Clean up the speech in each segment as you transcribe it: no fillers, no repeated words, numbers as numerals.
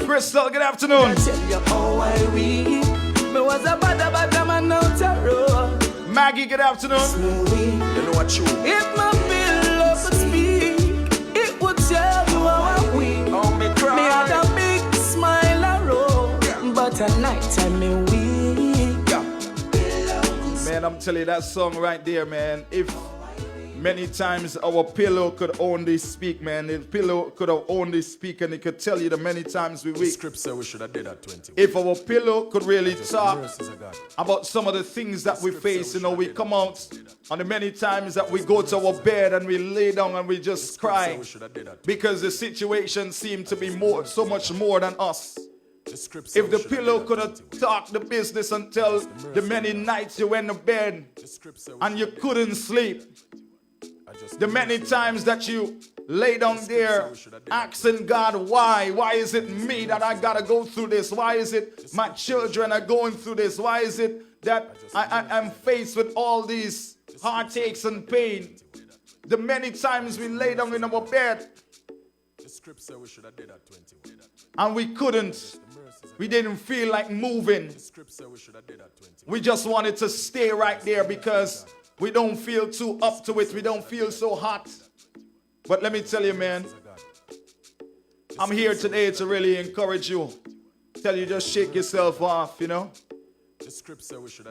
Crystal, good afternoon. I tell you how I weep. Me was a bad man out a road. Maggie, good afternoon. You know what you? If my pillow could speak, it would tell you how I weep. Oh, me cry. Me had a big smile a roll, but at night time me weep. Man, I'm telling you, that song right there, man. If many times our pillow could only speak, man. The pillow could have only speak and it could tell you the many times we weep. The script said we should have did that 20. If our pillow could really talk about some of the things that we face, you know, we come out on the many times that we go to our bed and we lay down and we just cry because the situation seemed to be so much more than us. If the pillow could have talked the business and tell the many nights you went to bed and you couldn't sleep, the many times that you lay down there asking God, why is it me that I gotta go through this? Why is it my children are going through this? Why is it that I'm faced with all these heartaches and pain? The many times we lay down in our bed and we couldn't. We didn't feel like moving. We just wanted to stay right there because we don't feel too up to it. We don't feel so hot. But let me tell you, man, I'm here today to really encourage you. Tell you just shake yourself off, you know.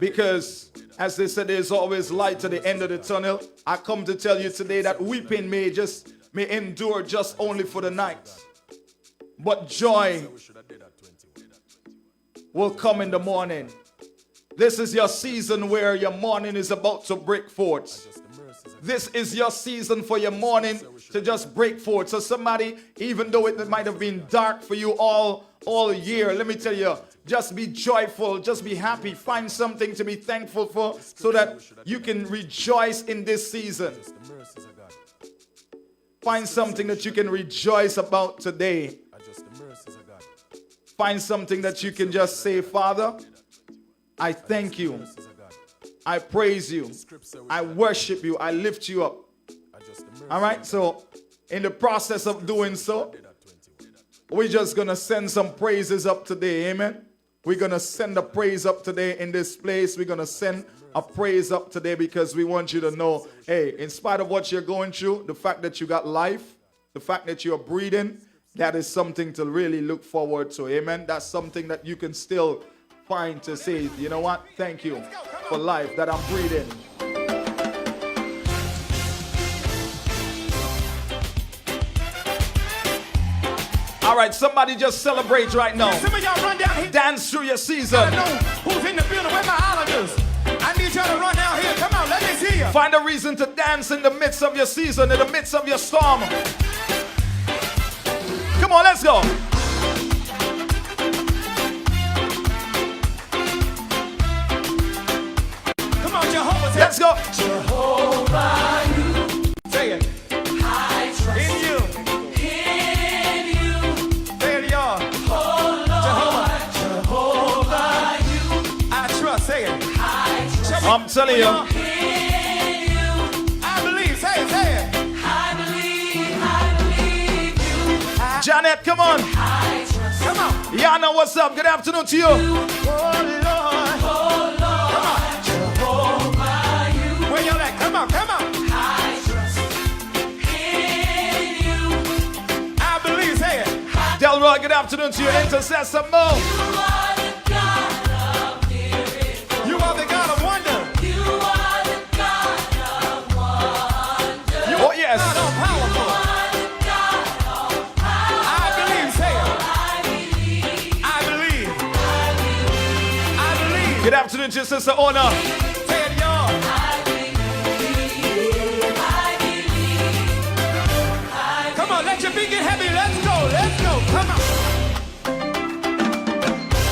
Because, as they said, there's always light at the end of the tunnel. I come to tell you today that weeping may endure just only for the night. But joy will come in the morning. This is your season where your morning is about to break forth. This is your season for your morning to just break forth. So somebody, even though it might have been dark for you all year, let me tell you, just be joyful, just be happy. Find something to be thankful for so that you can rejoice in this season. Find something that you can rejoice about today. Find something that you can just say, Father, I thank you. I praise you. I worship you. I lift you up. All right, so in the process of doing so, we're just going to send some praises up today. Amen. We're going to send a praise up today in this place. We're going to send a praise up today because we want you to know, hey, in spite of what you're going through, the fact that you got life, the fact that you're breathing, that is something to really look forward to. Amen. That's something that you can still find to say, you know what? Thank you for life that I'm breathing. All right, somebody just celebrate right now. Some of y'all run down here. Dance through your season. I know who's in the building. Where my islanders? I need y'all to run down here. Come on, let me see you. Find a reason to dance in the midst of your season, in the midst of your storm. Come on, let's go. Come on, Jehovah. Let's go. Jehovah, you. Say it. I trust In you. in you. Say it, y'all. Oh Lord, Jehovah, you. I trust. Say it. I trust I'm telling you. in you. I believe. Say it. Say it. I believe you. Janet, come on. I trust Come on. Yana, what's up? Good afternoon to you. Oh, Lord. oh Lord, Jehovah, you. Where y'all at? Come on. Come on. I trust in you. I believe. Say it. Delroy, good afternoon to you. Intercessor Mo. You are the God of miracles. You are the God of wonder. You are the God of wonder. Oh, yes. God of powerful. I believe. Say it. I believe. I believe. Good afternoon to your sister Ona. Say it, y'all. Come on, let your feet get heavy. Let's go. Let's go. Come on.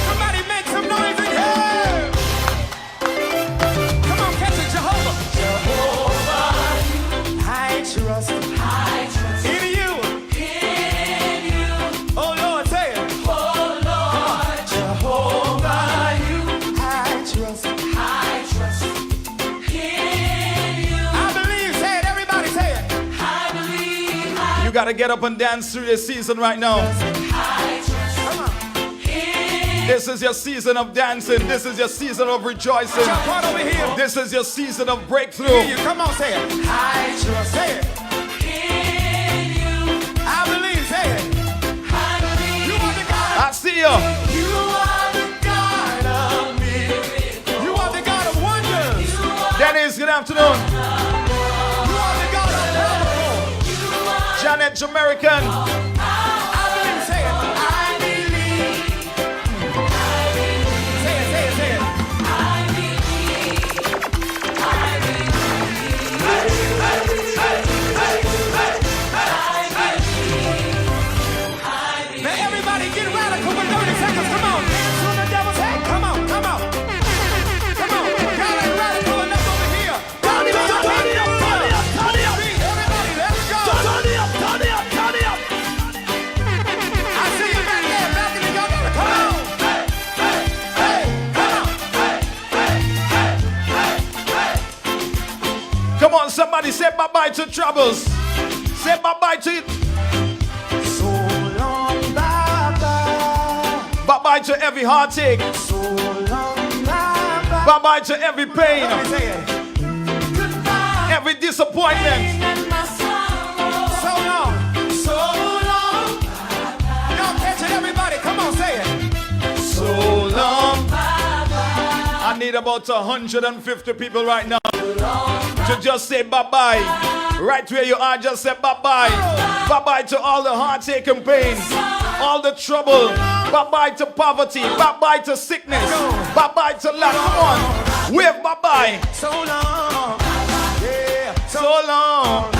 Somebody make some noise in here. Come on, catch it, Jehovah. I trust in you. Oh, Lord, say it. Jehovah, you. I trust. I believe. Say it. Everybody say it. You got to get up and dance through your season right now. Come on. This is your season of dancing. This is your season of rejoicing. Jump right over here. This is your season of Hear breakthrough. you. Come on, say it. I trust. Say it. I believe. Say it. You are the God. I see you. You are the God of miracles. You are the God of wonders. Dennis, good afternoon. You are the God of miracles. Janet Jamaican. I believe. Say it. I believe. Say it. Say it. Say it. Now everybody get radical for 30 seconds. Come on. Dance on the devil's head. Come on. Come on. Come on. Y'all ain't radical enough over here. Turn it up. Turn it up. Turn it up. Turn it up. Everybody, let's go. Turn it up. Turn it up. Turn it up. I see you back there. Balcony, y'all gotta come on. Hey. Hey. Come on. Come on, somebody say bye-bye to troubles. Say bye-bye to it. So long, bye-bye. Bye-bye to every heartache. So long, bye-bye. Bye-bye to every pain. Let me say it. Every disappointment. So long. So long. Y'all catch it, everybody. Come on, say it. So long. I need about 150 people right now to just say bye-bye. Right where you are, just say bye-bye. Bye-bye to all the heartache and pain, all the trouble. Bye-bye to poverty. Bye-bye to sickness. Bye-bye to lack. Come on. Wave bye-bye. So long. Yeah. So long.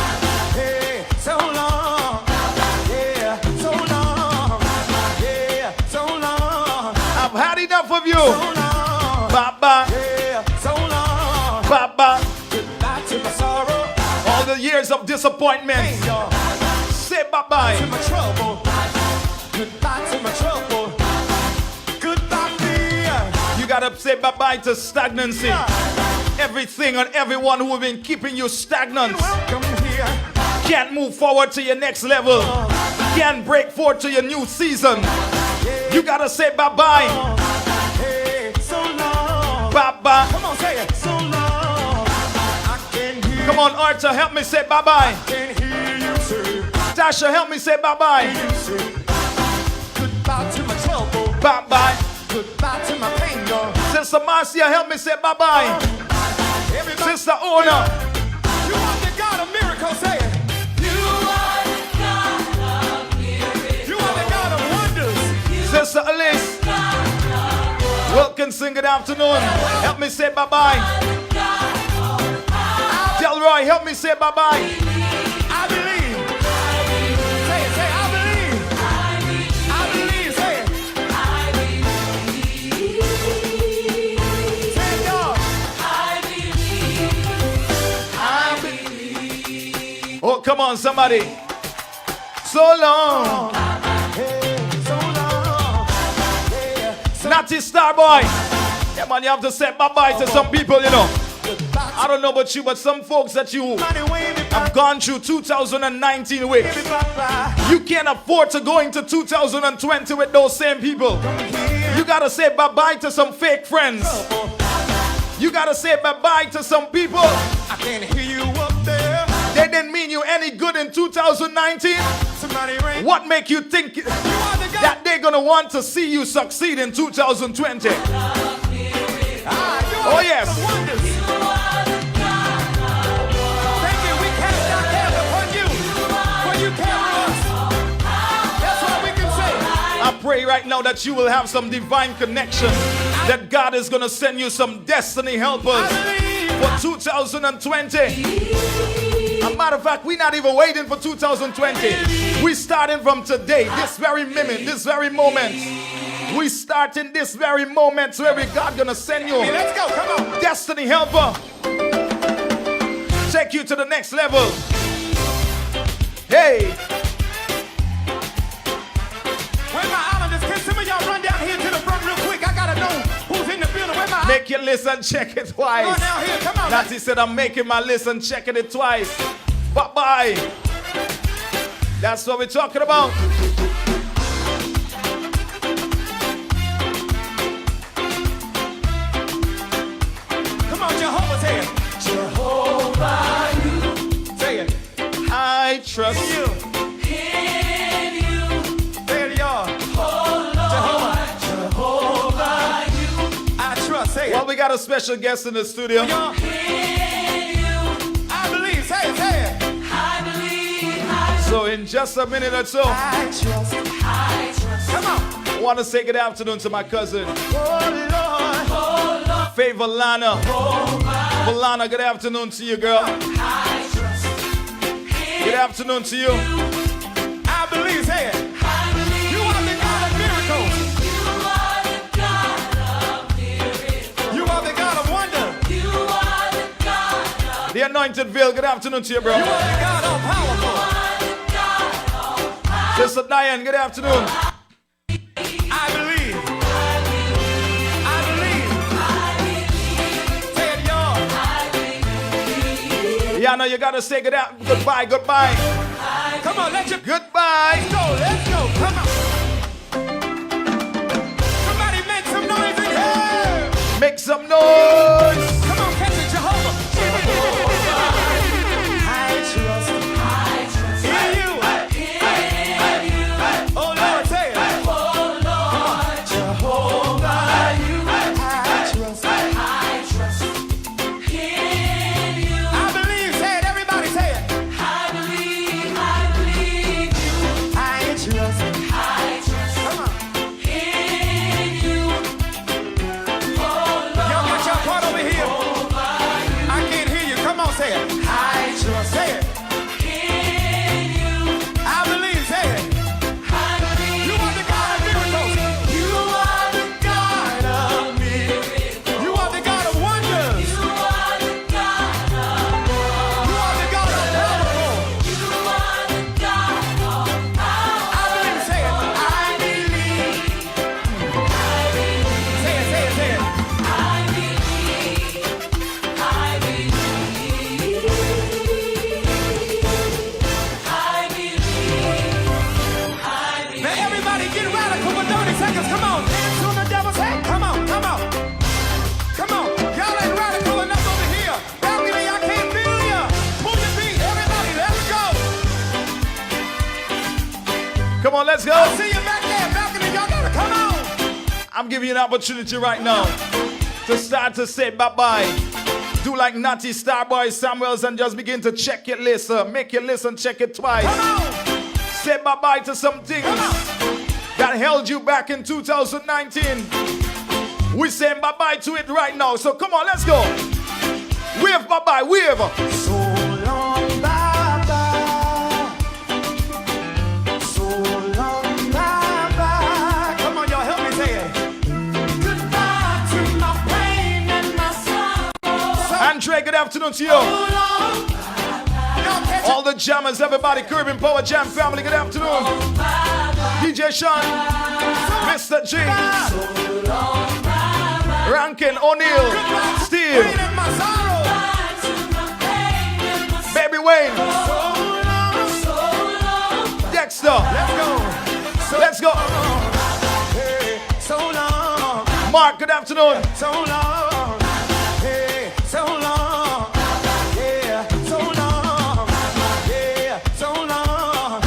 Yeah. So long. Yeah. So long. Yeah. So long. I've had enough of you. So long. Bye-bye. Yeah. So long. Bye-bye. Goodbye to my sorrow. All the years of disappointment. Hey, y'all. Say bye-bye. To my trouble. Goodbye to my trouble. Goodbye, fear. You gotta say bye-bye to stagnancy. Everything and everyone who have been keeping you stagnant. Welcome here. Can't move forward to your next level. Can't break forward to your new season. You gotta say bye-bye. Hey, so long. Bye-bye. Come on, say it. So long. I can hear. Come on, Arthur, help me say bye-bye. Can hear you say. Tasha, help me say bye-bye. You say. Goodbye to my trouble. Bye-bye. Goodbye to my pain, y'all. Sister Marcia, help me say bye-bye. Everybody. Sister Ona. You are the God of miracles, say it. You are the God of wonders. Sister Alice. Wilkinson, good afternoon. Help me say bye-bye. Delroy, help me say bye-bye. I believe. Say it, say it. I believe. I believe, say it. Say it, y'all. Oh, come on, somebody. So long. Hey, so long. Yeah, so Natty Starboy. Yeah, man, you have to say bye-bye to some people, you know. goodbye I don't know about you, but some folks that you to money, wavy, have gone through 2019 with, bye-bye. you can't afford to go into 2020 with those same people. Here, You gotta say bye-bye to some fake friends. You gotta say bye-bye to some people. I can hear you up there. They didn't mean you any good in 2019. Somebody ring. What make you think You are the God. that they're gonna want to see you succeed in 2020? You Oh, are yes. the wonders. Thank you. We cast our cares upon you, for you carry us. That's what we can say. I pray right now that you will have some divine connection, that God is gonna send you some destiny helpers for 2020. As a matter of fact, we're not even waiting for 2020. We're starting from today, this very minute, this very moment. We starting this very moment where God gonna send you Hey, let's go. Come on. destiny helper. Take you to the next level. Hey, Where my islanders? Can some of y'all run down here to the front real quick? I gotta know who's in the building. Where my make your list and check it Run twice. down here. Come on. Natty said, I'm making my list and checking it twice. Bye-bye. That's what we're talking about. got a special guest in the studio. I believe. Say it, say it. So in just a minute or two, I trust. Come on. I want to say good afternoon to my cousin, Oh Lord. Favor Lana. Lana, good afternoon to you, girl. Good afternoon to you. I believe. Say it. You are the God of miracles. You are the God of wonder. The Anointed Veil, good afternoon to you, bro. You are the God of powerful. Sister Diane, good afternoon. I believe. I believe. Say it, y'all. Yeah, no, you gotta say goodbye. Come on, let your Goodbye. let's go. Come on. Somebody make some noise in here. Make some noise. Come on, catch it, Jehovah. I trust. Hear you. Oh Lord, say it. Jehovah, you. I trust. I believe. Say it. Everybody say it. I trust. Come on. Y'all got your part over here. I can't hear you. Come on, say it. I trust. Say it. I believe. Say it. You are the God of miracles. You are the God of miracles. You are the God of wonders. You are the God of You are the God of powerful. You are the God of I believe. Say it. I believe. Say it. Say it. Say it. Now everybody get radical for 30 seconds. Come on. Dance on the devil's head. Come on. Come on. Come on. Y'all ain't radical enough over here. Balcony, I can't feel ya. Move your feet. Everybody, let's go. Come on, let's I go. see you back there. Balcony, y'all gotta come on. I'm giving you an opportunity right now to start to say bye-bye. Do like Natty, Starboy, Samuels, and just begin to check your list. Make your list and check it twice. Come on. Say bye-bye to some things Come on. that held you back in 2019. We're saying bye-bye to it right now. So come on, let's go. Wave bye-bye, wave. So long, bye-bye. So long, bye-bye. Come on, y'all, help me say it. Goodbye to my pain and my sorrow. Andre, good afternoon to you. So long, Y'all catch it. All the jammers, everybody, Caribbean Power Jam family, good afternoon. DJ Sean, Mr. G, Rankin, O'Neal, Steve, Pain and my sorrow. Baby Wayne, Dexter. Let's go. Let's go. Hey, so long. Mark, good afternoon. So long. Hey, so long. Yeah, so long. Yeah, so long.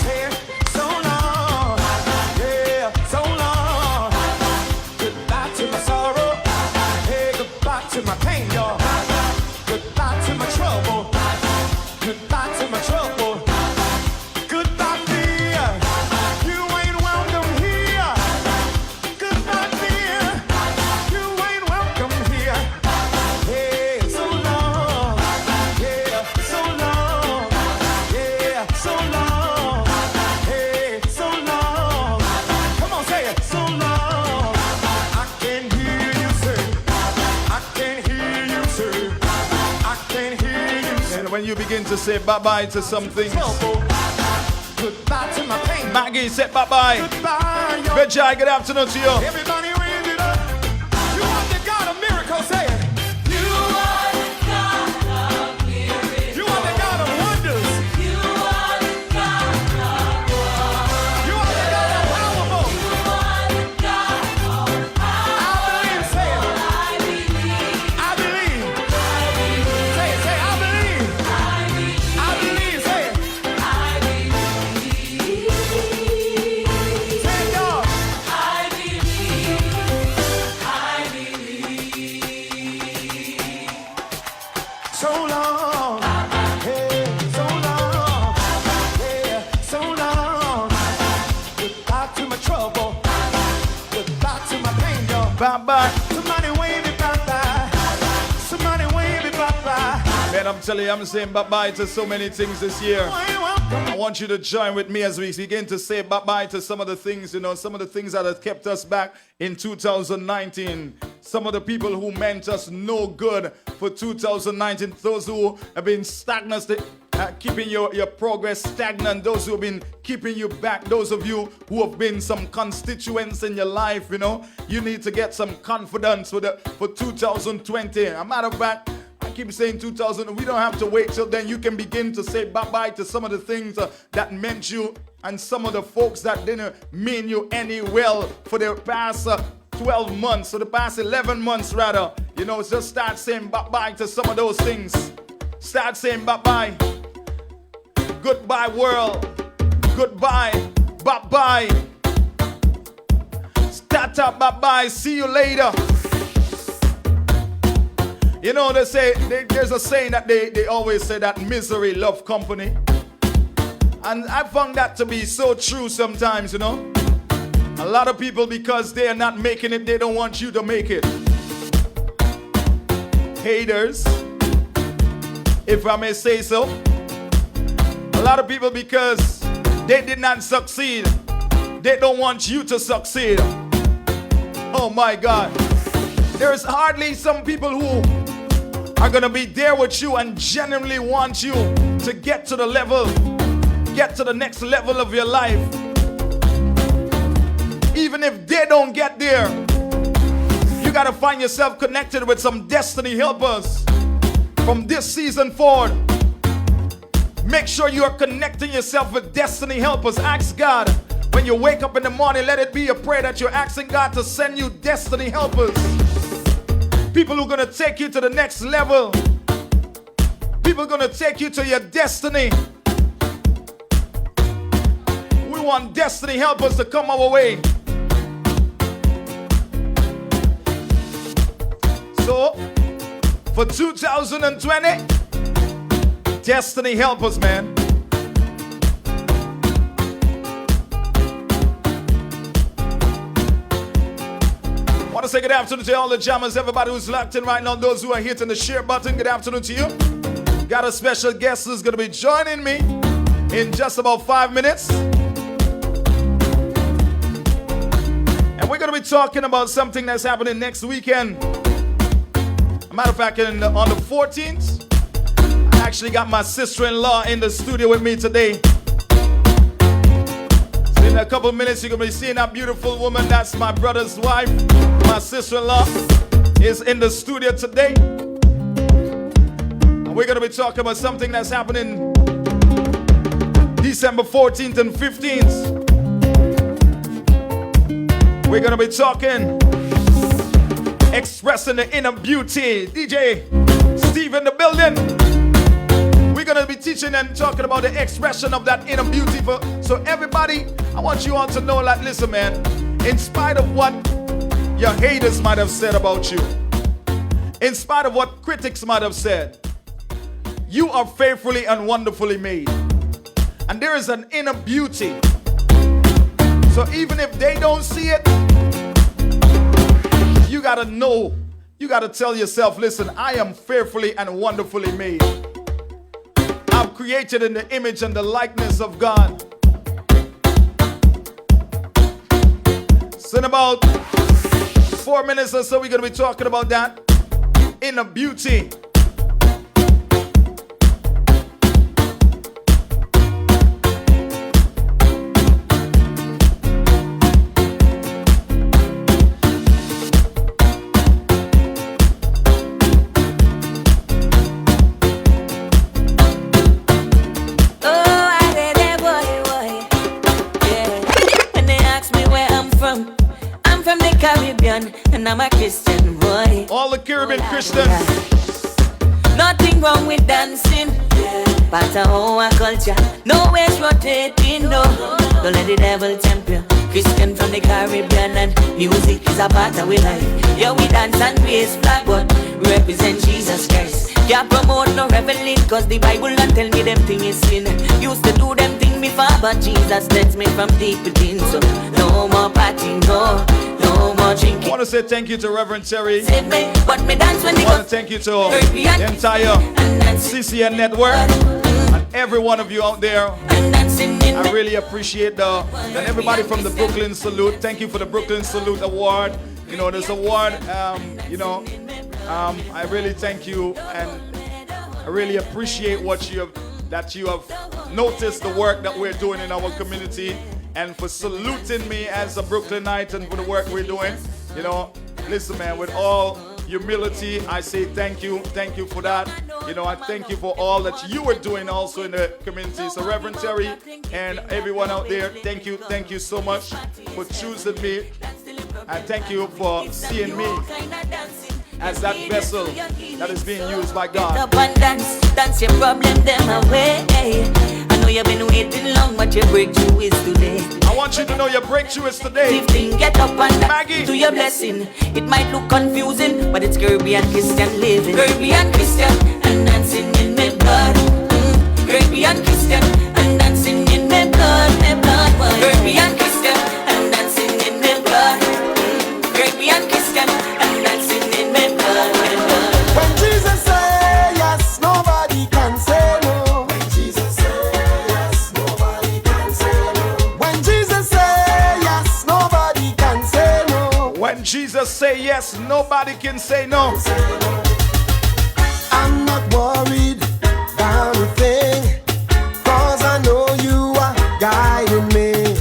Hey, so long. Yeah, so long. Goodbye to my sorrow. Hey, goodbye to my pain, y'all. Goodbye to my trouble. Goodbye to my trouble. Goodbye, dear. You ain't welcome here. Goodbye, dear. You ain't welcome here. Hey, so long. Yeah, so long. Yeah, so long. Hey, so long. Come on, say it. So long. I can hear you say. I can hear you say. I can hear you say. And when you begin to say bye-bye to some things, Trouble. Goodbye to my pain. Maggie said bye-bye. Goodbye, y'all. Vijay, good afternoon to you. Everybody raise it up. You are the God of miracles, say it. You are the God of miracles. You are the God of wonders. You are the God of powerful. You are the God of powerful. You are the God of powerful. I believe, say it. I believe. Say it, say I believe. I believe, say it. Say it, y'all. Bye-bye. Somebody wave me bye-bye. Somebody wave me bye-bye. Man, I'm telling you, I'm saying bye-bye to so many things this year. I want you to join with me as we begin to say bye-bye to some of the things, some of the things that have kept us back in 2019. Some of the people who meant us no good for 2019. Those who have been stagnant, keeping your progress stagnant. Those who have been keeping you back. Those of you who have been some constituents in your life, you need to get some confidence for 2020. As a matter of fact, I keep saying 2000. We don't have to wait till then. You can begin to say bye-bye to some of the things that meant you and some of the folks that didn't mean you any well for the past 12 months, or the past 11 months rather. Just start saying bye-bye to some of those things. Start saying bye-bye. Goodbye world. Goodbye. Bye-bye. Start up bye-bye. See you later. They say, there's a saying that they always say that misery love company. And I found that to be so true sometimes, A lot of people, because they are not making it, they don't want you to make it. Haters, if I may say so. A lot of people, because they did not succeed, they don't want you to succeed. Oh my God. There's hardly some people who are going to be there with you and genuinely want you to get to the next level of your life. Even if they don't get there, you got to find yourself connected with some destiny helpers from this season forward. Make sure you are connecting yourself with destiny helpers. Ask God, when you wake up in the morning, let it be a prayer that you're asking God to send you destiny helpers. People who are going to take you to the next level. People are going to take you to your destiny. We want destiny helpers to come our way. So, for 2020, destiny helpers, man. I want to say good afternoon to all the jammers, everybody who's locked in right now, those who are hitting the share button. Good afternoon to you. Got a special guest who's going to be joining me in just about 5 minutes. And we're going to be talking about something that's happening next weekend. As a matter of fact, on the 14th, I actually got my sister-in-law in the studio with me today. In a couple of minutes, you're going to be seeing that beautiful woman. That's my brother's wife. My sister-in-law is in the studio today. And we're going to be talking about something that's happening December 14th and 15th. We're going to be talking expressing the inner beauty. DJ Steve in the building. We're going to be teaching and talking about the expression of that inner beauty. So everybody, I want you all to know that, listen, man, in spite of what your haters might have said about you, in spite of what critics might have said, you are fearfully and wonderfully made. And there is an inner beauty. So even if they don't see it, you got to know, you got to tell yourself, listen, I am fearfully and wonderfully made. I'm created in the image and the likeness of God. So in about 4 minutes or so, we're going to be talking about that inner beauty. Caribbean, and I'm a Christian boy. All the Caribbean Christians. Nothing wrong with dancing, but our culture, no ways rotating, no. Don't let the devil tempt you. Christian from the Caribbean, and music is a part of our life. Yeah, we dance and raise flag, but we represent Jesus Christ. Can't promote no reveling, cause the Bible don't tell me them thing is sin. Used to do them thing before, but Jesus lets me from deep within. So no more partying, no more drinking. I want to say thank you to Reverend Terry. Save me, but me dance when they I want go. to thank you to the entire CCN network and every one of you out there. And dancing in I really appreciate and everybody from the Brooklyn Salute. Thank you for the Brooklyn Salute Award. You know, this award, I really thank you, and I really appreciate that you have noticed the work that we're doing in our community, and for saluting me as a Brooklynite and for the work we're doing. You know, listen, man, with all humility, I say thank you for that. You know, I thank you for all that you are doing also in the community. So Reverend Terry and everyone out there, thank you so much for choosing me, and thank you for seeing me as that vessel that is being used by God. up and dance your problem them away. I know you've been waiting long, but your breakthrough is today. I want you to know your breakthrough is today. Lifting, get up and Maggie. dance to your blessing. It might look confusing, but it's Caribbean Christian living. Caribbean Christian and dancing in my blood. Caribbean Christian and dancing in my blood, my blood. Caribbean Christian and dancing in my blood. Caribbean Christian and dancing in my blood, my blood. When Jesus say yes, nobody can say no. When Jesus say yes, nobody can say no. When Jesus say yes, nobody can say no. When Jesus say yes, nobody can say no. I'm not worried about a thing, 'cause I know you are guiding me.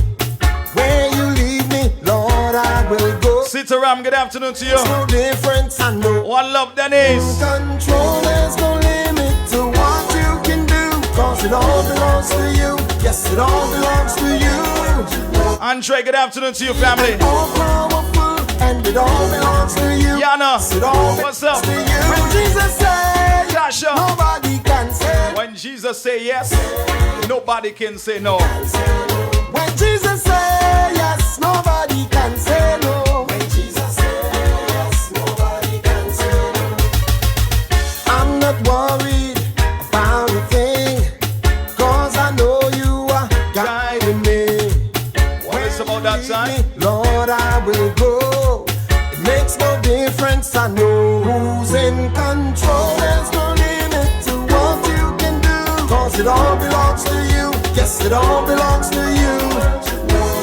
Where you lead me, Lord, I will go. Sitaram, good afternoon to you. No difference, I know. One love, Dennis. Control, there's no limit to what you can do, 'cause it all belongs to you. Yes, it all belongs to you. Andre, good afternoon to you, family. All powerful, and it all belongs to you. Yana, Yes, it all what's up? belongs to you. When Jesus says, Tasha. nobody can say. When Jesus say yes, nobody can say no. When Jesus says yes, nobody can say no. When Jesus says yes, nobody can say no. I'm not worried about a thing, 'cause I know you are guiding me. What is about that time? Lord, I will go. It makes no difference, I know who's in control. There's no limit to what you can do, 'cause it all belongs to you. Yes, it all belongs to you.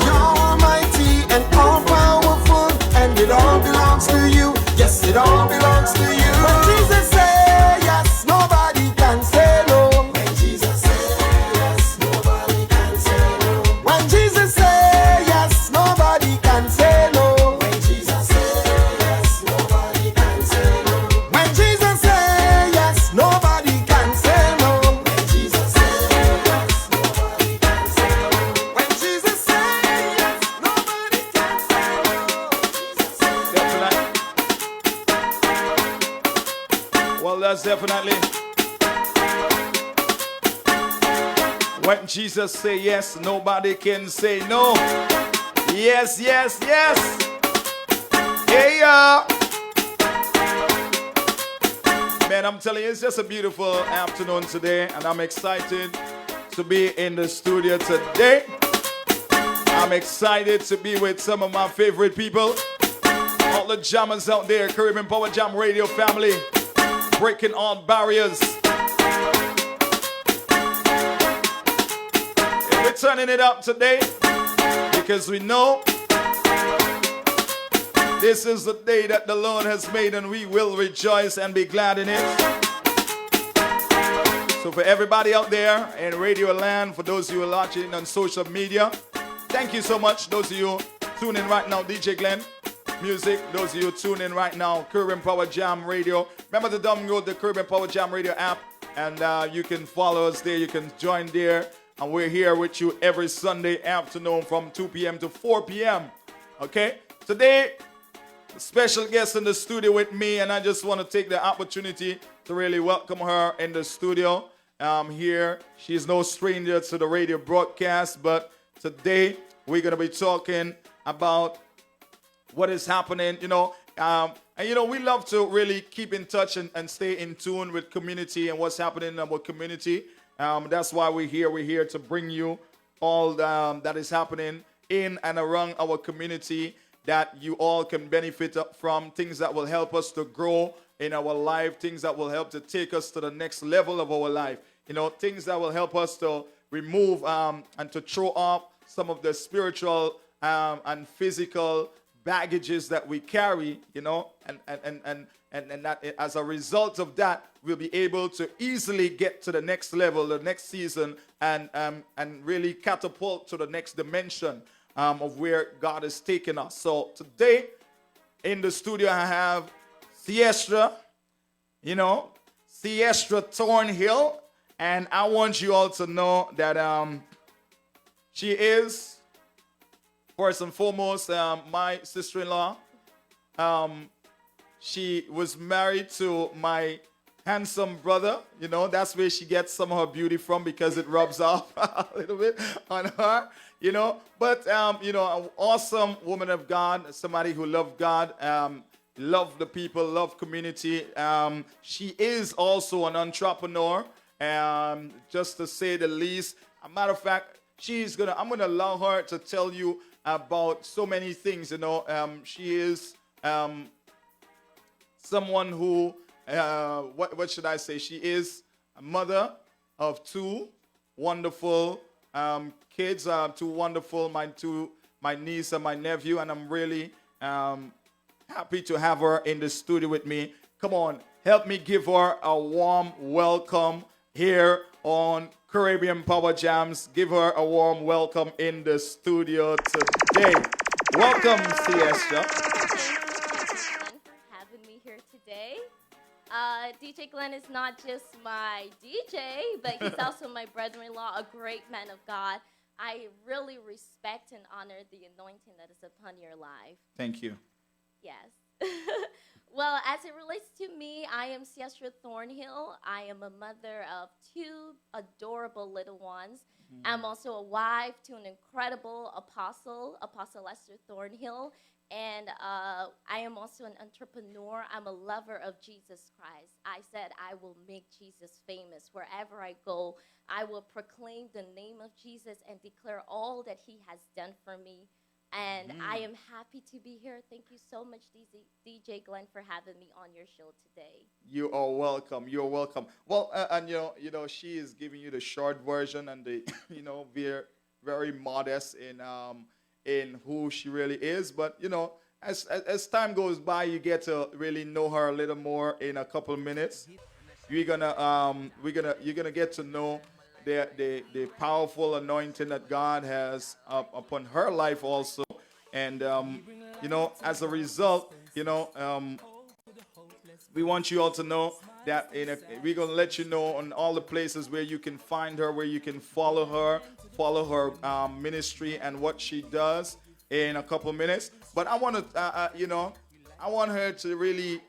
You're almighty and all powerful, and it all belongs to you. Yes, it all belongs to you. When Jesus says yes, nobody can say no. When Jesus says yes, nobody can say no. When Jesus says yes, nobody can say no. When Jesus says yes, nobody can say no. When Jesus says yes, nobody can say no. When Jesus says yes, nobody can say no. When Jesus says yes, nobody can say no. Definitely. Well, that's definitely. When Jesus say yes, nobody can say no. Yes, yes, yes. Hey, man, I'm telling you, it's just a beautiful afternoon today, and I'm excited to be in the studio today. I'm excited to be with some of my favorite people. All the jammers out there, Caribbean Power Jam Radio family, breaking all barriers. And we're turning it up today because we know this is the day that the Lord has made, and we will rejoice and be glad in it. So for everybody out there in Radio Land, for those of you who are watching on social media, thank you so much. Those of you tuning in right now, DJ Glenn Music. Those of you tuning in right now, Caribbean Power Jam Radio. Remember to download the Caribbean Power Jam Radio app, and you can follow us there. You can join there, and we're here with you every Sunday afternoon from 2 p.m. to 4 p.m. Okay? Today, a special guest in the studio with me, and I just want to take the opportunity to really welcome her in the studio here. She's no stranger to the radio broadcast, but today we're going to be talking about what is happening, and we love to really keep in touch and stay in tune with community and what's happening in our community. That's why we're here. We're here to bring you all that is happening in and around our community. that you all can benefit from, things that will help us to grow in our life, things that will help to take us to the next level of our life. You know, things that will help us to remove and to throw off some of the spiritual and physical baggages that we carry, you know, and that as a result of that, we'll be able to easily get to the next level, the next season, and really catapult to the next dimension of where God has taken us. So today in the studio, I have Siestra, you know, Siestra Thornhill, and I want you all to know that she is, first and foremost, my sister-in-law. She was married to my handsome brother. You know, that's where she gets some of her beauty from, because it rubs off a little bit on her, you know. But, you know, an awesome woman of God, somebody who loved God, love the people, love community. She is also an entrepreneur, just to say the least. As a matter of fact, I'm gonna allow her to tell you about so many things. You know, she is someone who, what should I say? She is a mother of two wonderful kids, two wonderful, my niece and my nephew, and I'm really happy to have her in the studio with me. Come on, help me give her a warm welcome here on Caribbean Power Jams. Give her a warm welcome in the studio today. Welcome, Siestra. Thank you for having me here today. DJ Glenn is not just my DJ, but he's also my brother-in-law, a great man of God. I really respect and honor the anointing that is upon your life. Thank you. Yes. Well, as it relates to me, I am Siestra Thornhill. I am a mother of two adorable little ones. I'm also a wife to an incredible apostle, Apostle Esther Thornhill. And I am also an entrepreneur. I'm a lover of Jesus Christ. I said I will make Jesus famous. Wherever I go, I will proclaim the name of Jesus and declare all that he has done for me. And I am happy to be here. Thank you so much, DJ Glenn, for having me on your show today. You are welcome. You're welcome. Well, and you know, she is giving you the short version, and the you know, we're very modest in who she really is. But you know, as time goes by, you get to really know her a little more in a couple of minutes. You're gonna get to know the powerful anointing that God has upon her life also. And, you know, as a result, you know, we want you all to know that we're going to let you know on all the places where you can find her, where you can follow her ministry and what she does in a couple of minutes. But I want to, you know, I want her to really,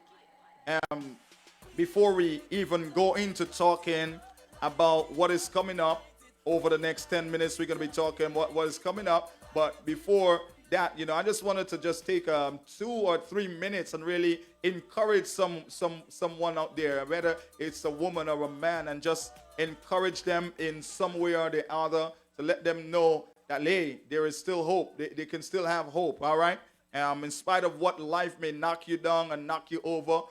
before we even go into talking about what is coming up over the next 10 minutes, we're going to be talking what is coming up. But before that, you know, I just wanted to just take 2 or 3 minutes and really encourage someone out there, whether it's a woman or a man, and just encourage them in some way or the other to let them know that, hey, there is still hope. They can still have hope, all right? In spite of what life may knock you down and knock you over,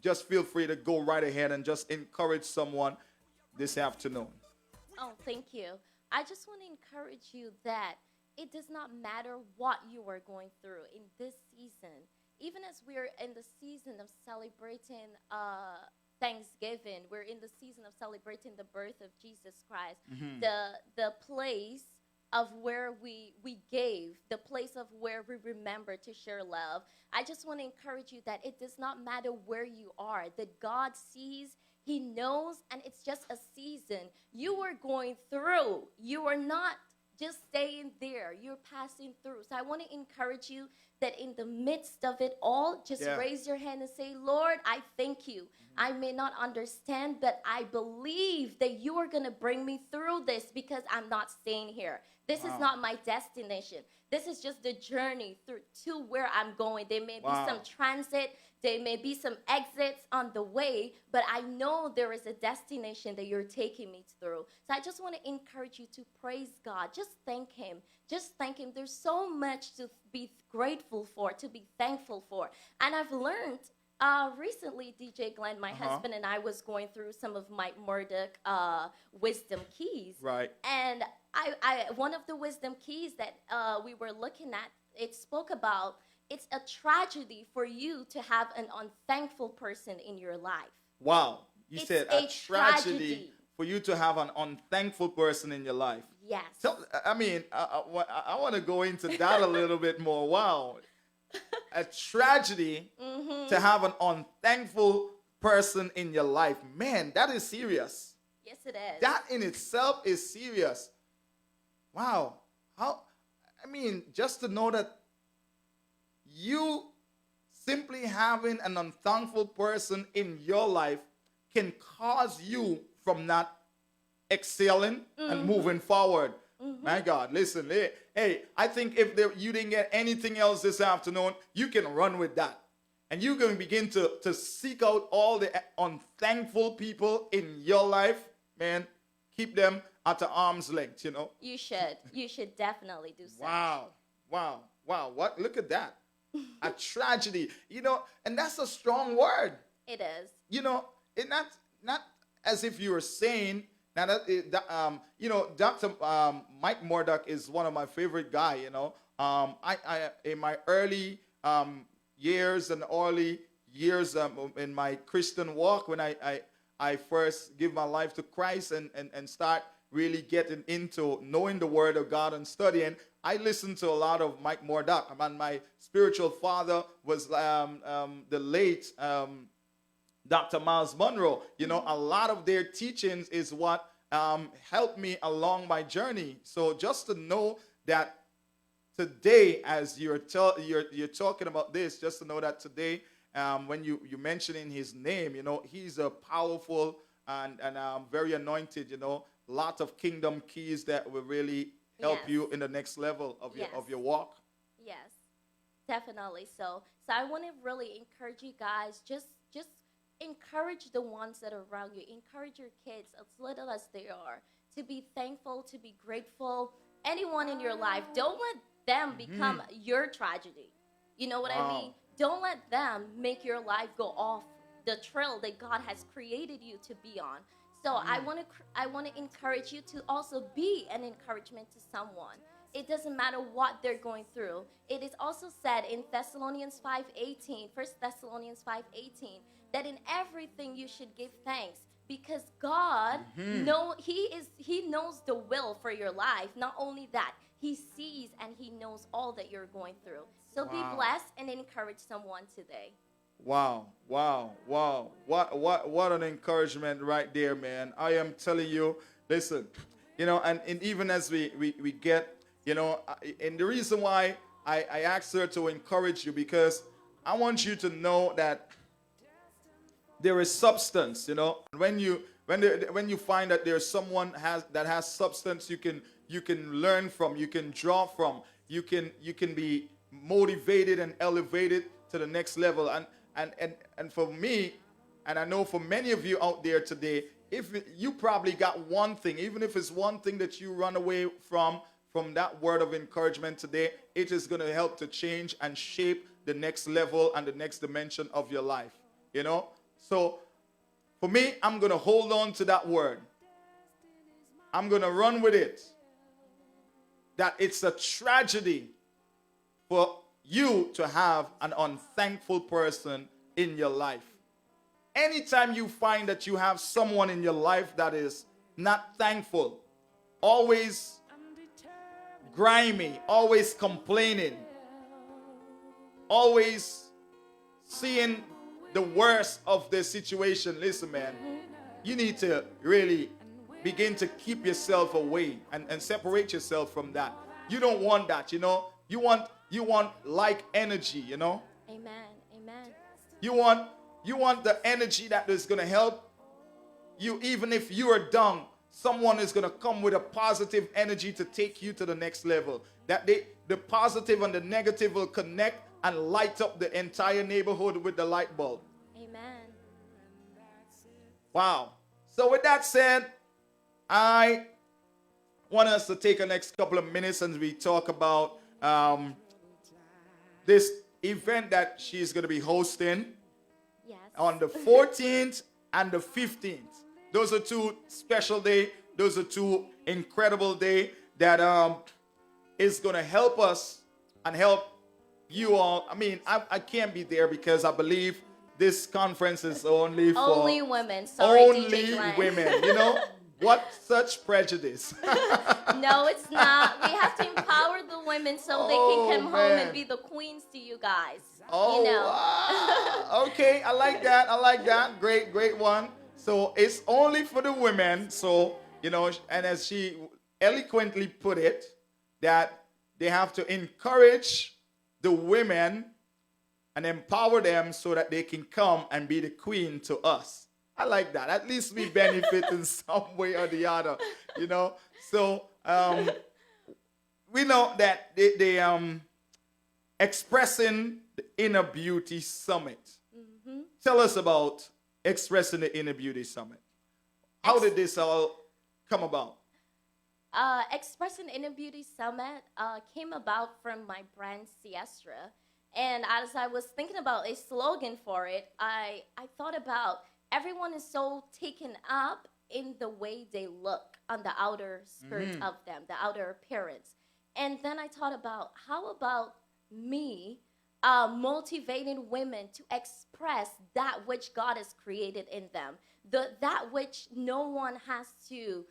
just feel free to go right ahead and just encourage someone this afternoon. Oh, thank you. I just want to encourage you that it does not matter what you are going through in this season. Even as we're in the season of celebrating Thanksgiving, we're in the season of celebrating the birth of Jesus Christ, the place of where we gave, the place of where we remember to share love. I just want to encourage you that it does not matter where you are, that God sees, he knows, and it's just a season. You are going through. You are not just staying there. You're passing through. So I want to encourage you that in the midst of it all, just raise your hand and say, Lord, I thank you. I may not understand, but I believe that you are going to bring me through this because I'm not staying here. This is not my destination. This is just the journey through to where I'm going. There may be some transit, there may be some exits on the way, but I know there is a destination that you're taking me through. So I just want to encourage you to praise God. Just thank Him. Just thank Him. There's so much to be grateful for, to be thankful for. And I've learned recently, DJ Glenn, my husband and I was going through some of Mike Murdoch wisdom keys. Right. And I one of the wisdom keys that we were looking at, it spoke about it's a tragedy for you to have an unthankful person in your life. Wow. You It's said a a tragedy tragedy. for you to have an unthankful person in your life. Yes. So, I mean, I want to go into that a little bit more. Wow. A tragedy to have an unthankful person in your life. Man, that is serious. Yes, it is. That in itself is serious. Wow. I mean, just to know that you simply having an unthankful person in your life can cause you from not excelling and moving forward. My God, listen, hey, I think if you didn't get anything else this afternoon, you can run with that. And you're going to begin to seek out all the unthankful people in your life, man. Keep them at the arm's length, you know. You should. You should definitely do so. Wow. What? Look at that. A tragedy, you know, and that's a strong word. It is. You know, it not as if you were saying now that you know, Dr. Mike Murdoch is one of my favorite guy. You know, I in my early years and early years in my Christian walk, when I first give my life to Christ and start really getting into knowing the Word of God and studying, I listened to a lot of Mike Murdoch. I mean, my spiritual father was the late Dr. Miles Monroe. You know, a lot of their teachings is what helped me along my journey. So just to know that today, as you're talking about this, just to know that today, when you're mentioning his name, you know, he's a powerful and very anointed, you know, lot of kingdom keys that will really help you in the next level of your walk. Yes, definitely. So I want to really encourage you guys, just encourage the ones that are around you. Encourage your kids, as little as they are, to be thankful, to be grateful. Anyone in your life, don't let them become your tragedy. You know what I mean? Don't let them make your life go off the trail that God has created you to be on. So I want to encourage you to also be an encouragement to someone. It doesn't matter what they're going through. It is also said in Thessalonians 5:18, 1 Thessalonians 5:18, that in everything you should give thanks, because God He knows the will for your life. Not only that, He sees and He knows all that you're going through. So be blessed and encourage someone today. Wow. What an encouragement right there, man. I am telling you, listen, you know, and even as we get, you know, and the reason why I asked her to encourage you, because I want you to know that there is substance, you know. When you find that there's someone that has substance, you can learn from, you can draw from, you can be motivated and elevated to the next level. And for me, and I know for many of you out there today, if you probably got one thing, even if it's one thing that you run away from that word of encouragement today, it is going to help to change and shape the next level and the next dimension of your life, you know. So for me, I'm going to hold on to that word. I'm going to run with it. That it's a tragedy for you to have an unthankful person in your life. Anytime you find that you have someone in your life that is not thankful, always grimy, always complaining, always seeing the worst of the situation, listen, man, you need to really begin to keep yourself away and separate yourself from that. You don't want that, you know. You want like energy, you know. Amen. You want the energy that is going to help you, even if you are down. someone is going to come with a positive energy to take you to the next level. That the positive and the negative will connect and light up the entire neighborhood with the light bulb. Amen. Wow. So with that said, I want us to take the next couple of minutes and we talk about this event that she's going to be hosting Yes. on the 14th and the 15th. Those are two special days. Those are two incredible days that is going to help us and help you all. I mean, I can't be there because I believe this conference is only for Only women. Sorry, DJ only Glenn. women. You know what? Such prejudice. No, it's not. We have to empower the women so they Oh, can come home man. and be the queens to you guys. Oh, You know. wow. Okay, I like that. I like that. Great, great one. So it's only for the women. So, you know, and as she eloquently put it, that they have to encourage the women and empower them so that they can come and be the queen to us. I like that. At least we benefit in some way or the other, you know. So we know that they expressing the Inner Beauty Summit. Tell us about expressing the Inner Beauty Summit. How did this all come about? Expressing Inner Beauty Summit came about from my brand Siestra. And as I was thinking about a slogan for it, I thought about everyone is so taken up in the way they look on the outer skirt of them, the outer appearance. And then I thought about how about me motivating women to express that which God has created in them, that which no one has to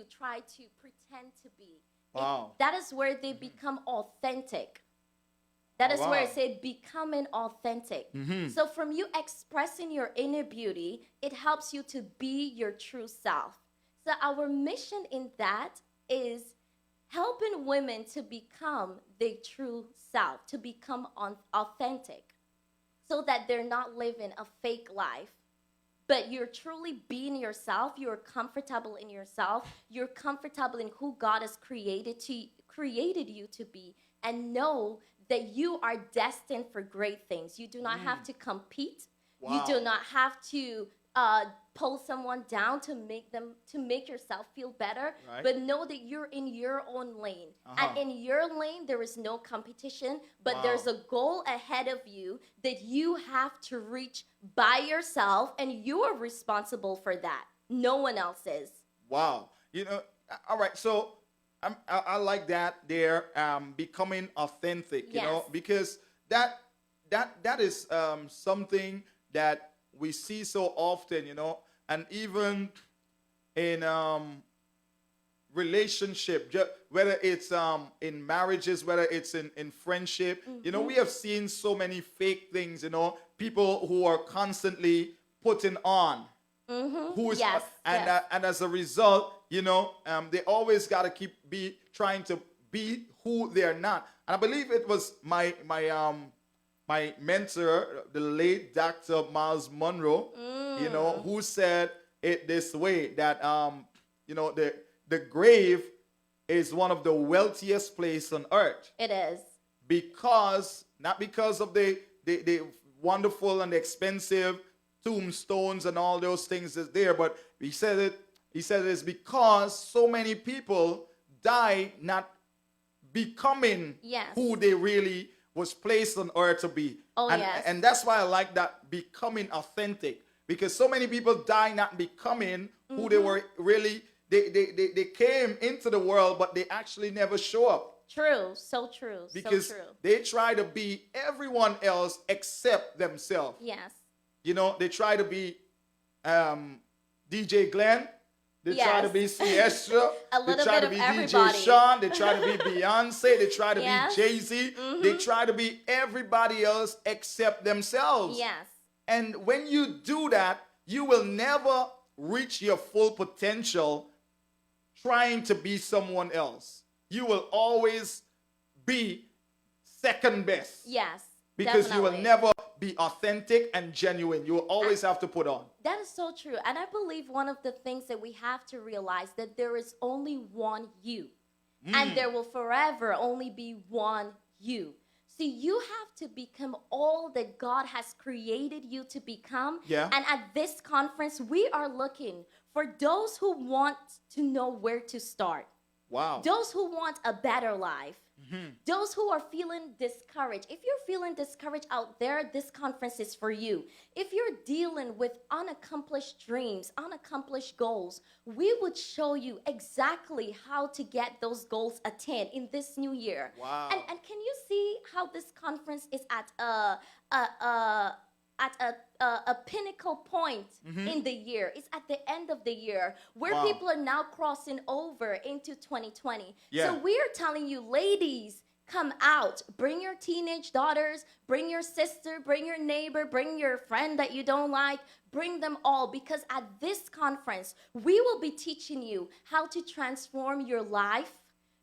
try to pretend to be. Wow. That is where they become authentic. That is where wow. it said becoming authentic. So from you expressing your inner beauty, it helps you to be your true self. So our mission in that is helping women to become their true self, to become authentic, so that they're not living a fake life, but you're truly being yourself. You're comfortable in yourself. You're comfortable in who God has created you to be, and know that you are destined for great things. You do not have to compete. Wow. You do not have to pull someone down to make yourself feel better. Right. But know that you're in your own lane. Uh-huh. And in your lane, there is no competition, but Wow. there's a goal ahead of you that you have to reach by yourself, and you are responsible for that. No one else is. Wow. You know, all right. So I like that there, becoming authentic, you know, Yes. because that is something that we see so often, you know, and even in relationship, whether it's in marriages, whether it's in friendship, you know, we have seen so many fake things, you know, people who are constantly putting on. Who is Yes, and yes. And as a result, you know, they always got to keep trying to be who they are not. And I believe it was my mentor, the late Dr. Miles Monroe, you know, who said it this way, that you know, the grave is one of the wealthiest places on earth, It is. because not because of the wonderful and expensive tombstones and all those things is there, but he said it's because so many people die not becoming Yes. who they really was placed on earth to be. Oh, and, yes. and that's why I like that, becoming authentic, because so many people die not becoming who they were really. They came into the world, but they actually never show up, True. So true. because so true. they try to be everyone else except themselves. Yes. You know, they try to be DJ Glenn. They try to Yes. be Siestra. A little they try bit to of be everybody. DJ Sean. They try to be Beyonce. They try to Yes. be Jay-Z. They try to be everybody else except themselves. Yes. And when you do that, you will never reach your full potential trying to be someone else. You will always be second best. Yes. Because you will Definitely. never be authentic and genuine. You will always have to put on. That is so true. And I believe one of the things that we have to realize that there is only one you. And there will forever only be one you. See, you have to become all that God has created you to become. Yeah. And at this conference, we are looking for those who want to know where to start. Wow. Those who want a better life. Those who are feeling discouraged. If you're feeling discouraged out there, this conference is for you. If you're dealing with unaccomplished dreams, unaccomplished goals, we would show you exactly how to get those goals attained in this new year. Wow. And can you see how this conference is at a pinnacle point in the year? It's at the end of the year where Wow. people are now crossing over into 2020. Yeah. So we're telling you, ladies, come out. Bring your teenage daughters, bring your sister, bring your neighbor, bring your friend that you don't like. Bring them all, because at this conference, we will be teaching you how to transform your life,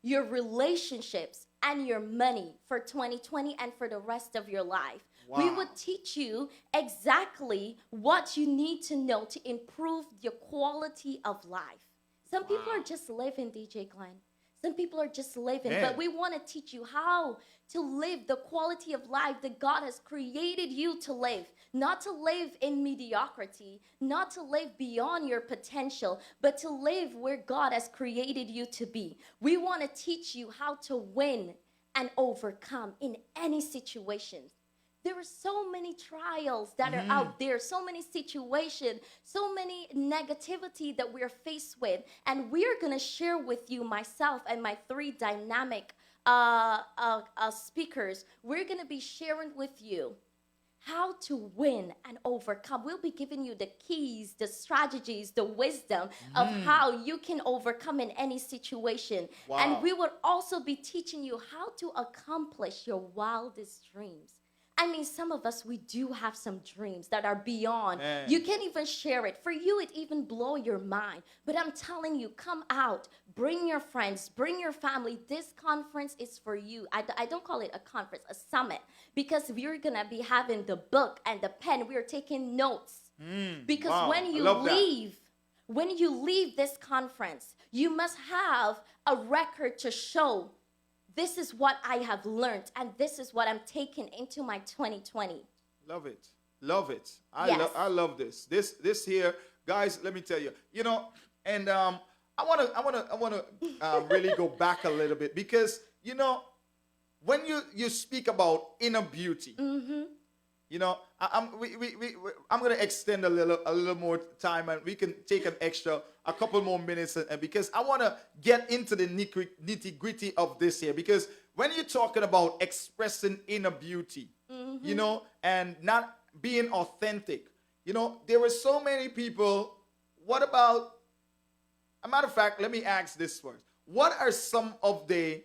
your relationships, and your money for 2020 and for the rest of your life. We Wow. would teach you exactly what you need to know to improve your quality of life. Some people are just living, DJ Glenn. Some people are just living, Man. but we want to teach you how to live the quality of life that God has created you to live. Not to live in mediocrity, not to live beyond your potential, but to live where God has created you to be. We want to teach you how to win and overcome in any situation. There are so many trials that are out there, so many situations, so many negativity that we're faced with. And we're going to share with you, myself and my three dynamic speakers, we're going to be sharing with you how to win and overcome. We'll be giving you the keys, the strategies, the wisdom of how you can overcome in any situation. Wow. And we will also be teaching you how to accomplish your wildest dreams. I mean, some of us, we do have some dreams that are beyond. Man. You can't even share it. For you, it even blow your mind. But I'm telling you, come out. Bring your friends. Bring your family. This conference is for you. I don't call it a conference, a summit. Because we're going to be having the book and the pen. We are taking notes. Because wow. when I you love that. leave this conference, you must have a record to show this is what I have learned, and this is what I'm taking into my 2020. Love it. Love it. Yes. I love this. This here, guys, let me tell you. You know, and I wanna really go back a little bit, because you know, when you speak about inner beauty, you know, I'm gonna extend a little more time, and we can take a couple more minutes, and because I want to get into the nitty gritty of this here, because when you're talking about expressing inner beauty, you know, and not being authentic, you know, there were so many people. What about, a matter of fact, let me ask this first. What are some of the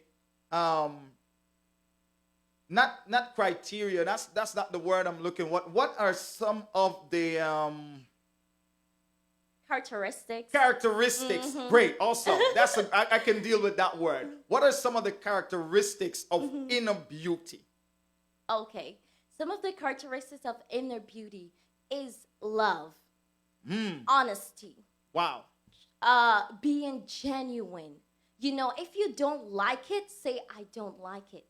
not criteria, that's not the word I'm looking. What are some of the characteristics? Great, awesome. I can deal with that word. What are some of the characteristics of inner beauty? Okay. Some of the characteristics of inner beauty is love, honesty, Wow. being genuine. You know, if you don't like it, say, I don't like it.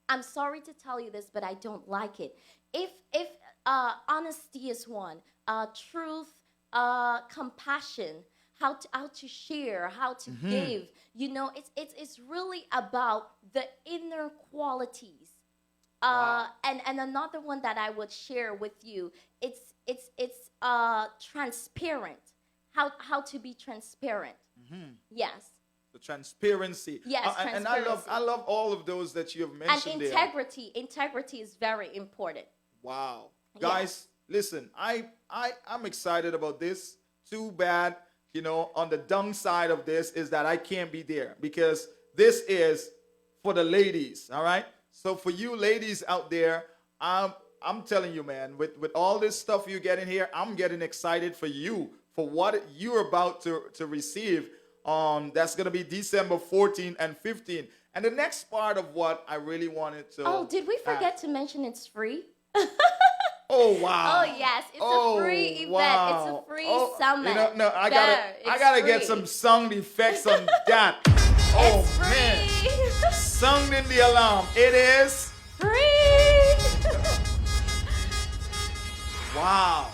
I'm sorry to tell you this, but I don't like it. If honesty is one, truth, compassion, how to share, how to give. You know, it's really about the inner qualities. And another one that I would share with you, it's transparent. How to be transparent. Yes. The transparency. Yes, And transparency. I love all of those that you have mentioned And there. integrity. Integrity is very important. Wow. Guys, listen, I'm excited about this. Too bad, you know, on the downside of this is that I can't be there, because this is for the ladies, all right? So for you ladies out there, I'm telling you, man, with all this stuff you get in here, I'm getting excited for you, for what you're about to receive. That's going to be December 14 and 15. And the next part of what I really wanted to. Oh, did we forget to mention it's free? Oh wow! Oh yes, it's a free event. Wow. It's a free summit. No, I It's gotta get free. some sound effects on that. Oh It's free. man! Sounding the alarm. It is. Free. Wow.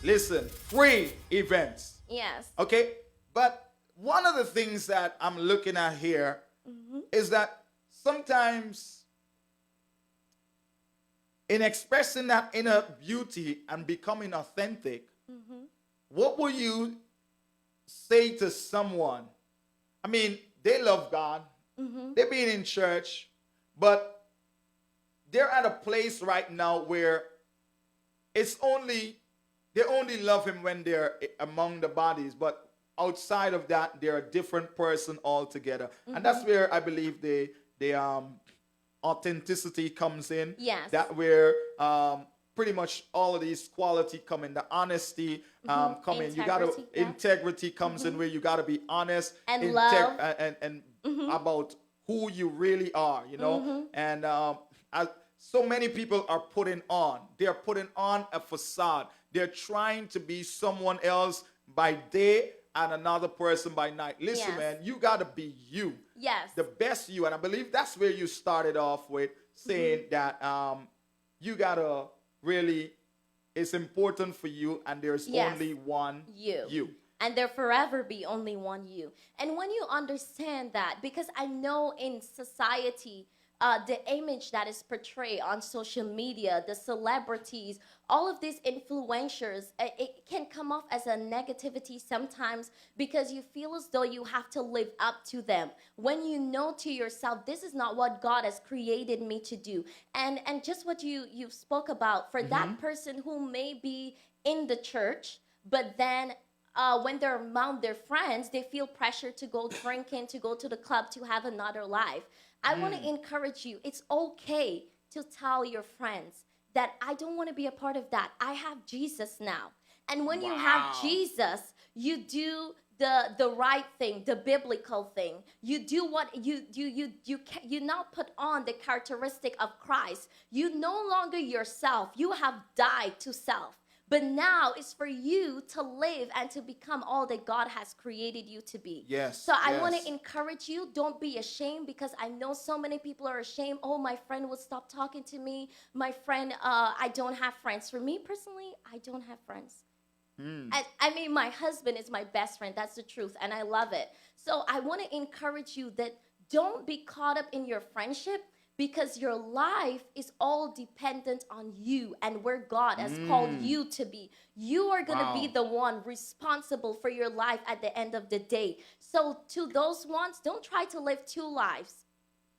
Listen, free events. Yes. Okay? But one of the things that I'm looking at here is that sometimes in expressing that inner beauty and becoming authentic, what will you say to someone? I mean, they love God, they've been in church, but they're at a place right now where they only love him when they're among the bodies, but outside of that, they're a different person altogether. And that's where I believe the authenticity comes in. Yes. That where pretty much all of these quality come in. The honesty come in. You gotta Integrity, yeah. integrity comes in where you gotta be honest And love. and about who you really are, you know. And so many people are putting on. They're putting on a facade. They're trying to be someone else by day and another person by night. Listen, Yes. man, you gotta be you. Yes. The best you. And I believe that's where you started off with saying that you gotta really, it's important for you and there's Yes. only one You. And there forever be only one you. And when you understand that, because I know in society, the image that is portrayed on social media, the celebrities, all of these influencers, it can come off as a negativity sometimes because you feel as though you have to live up to them. When you know to yourself, this is not what God has created me to do. And just what you spoke about, for that person who may be in the church, but then when they're among their friends, they feel pressure to go drinking, to go to the club, to have another life. I want to encourage you. It's okay to tell your friends that I don't want to be a part of that. I have Jesus now. And when you have Jesus, you do the right thing, the biblical thing. You do what you now put on the characteristic of Christ. You no longer yourself. You have died to self. But now it's for you to live and to become all that God has created you to be. Yes, So I yes. want to encourage you, don't be ashamed, because I know so many people are ashamed. Oh, my friend would stop talking to me. My friend, I don't have friends. For me personally, I don't have friends. I mean, my husband is my best friend. That's the truth. And I love it. So I want to encourage you that don't be caught up in your friendship, because your life is all dependent on you and where God has called you to be. You are going to be the one responsible for your life at the end of the day. So to those ones, don't try to live two lives.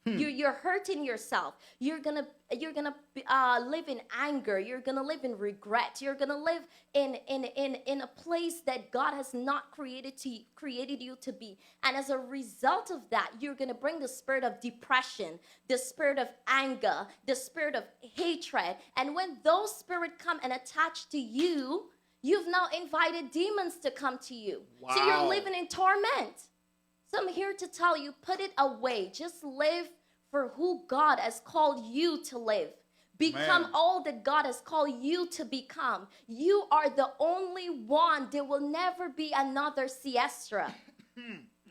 You're hurting yourself. You're gonna live in anger. You're gonna live in regret. You're gonna live in a place that God has not created you to be. And as a result of that, you're gonna bring the spirit of depression, the spirit of anger, the spirit of hatred. And when those spirits come and attach to you, you've now invited demons to come to you. So you're living in torment. So I'm here to tell you, put it away. Just live for who God has called you to live. Become all that God has called you to become. You are the only one. There will never be another Siestra.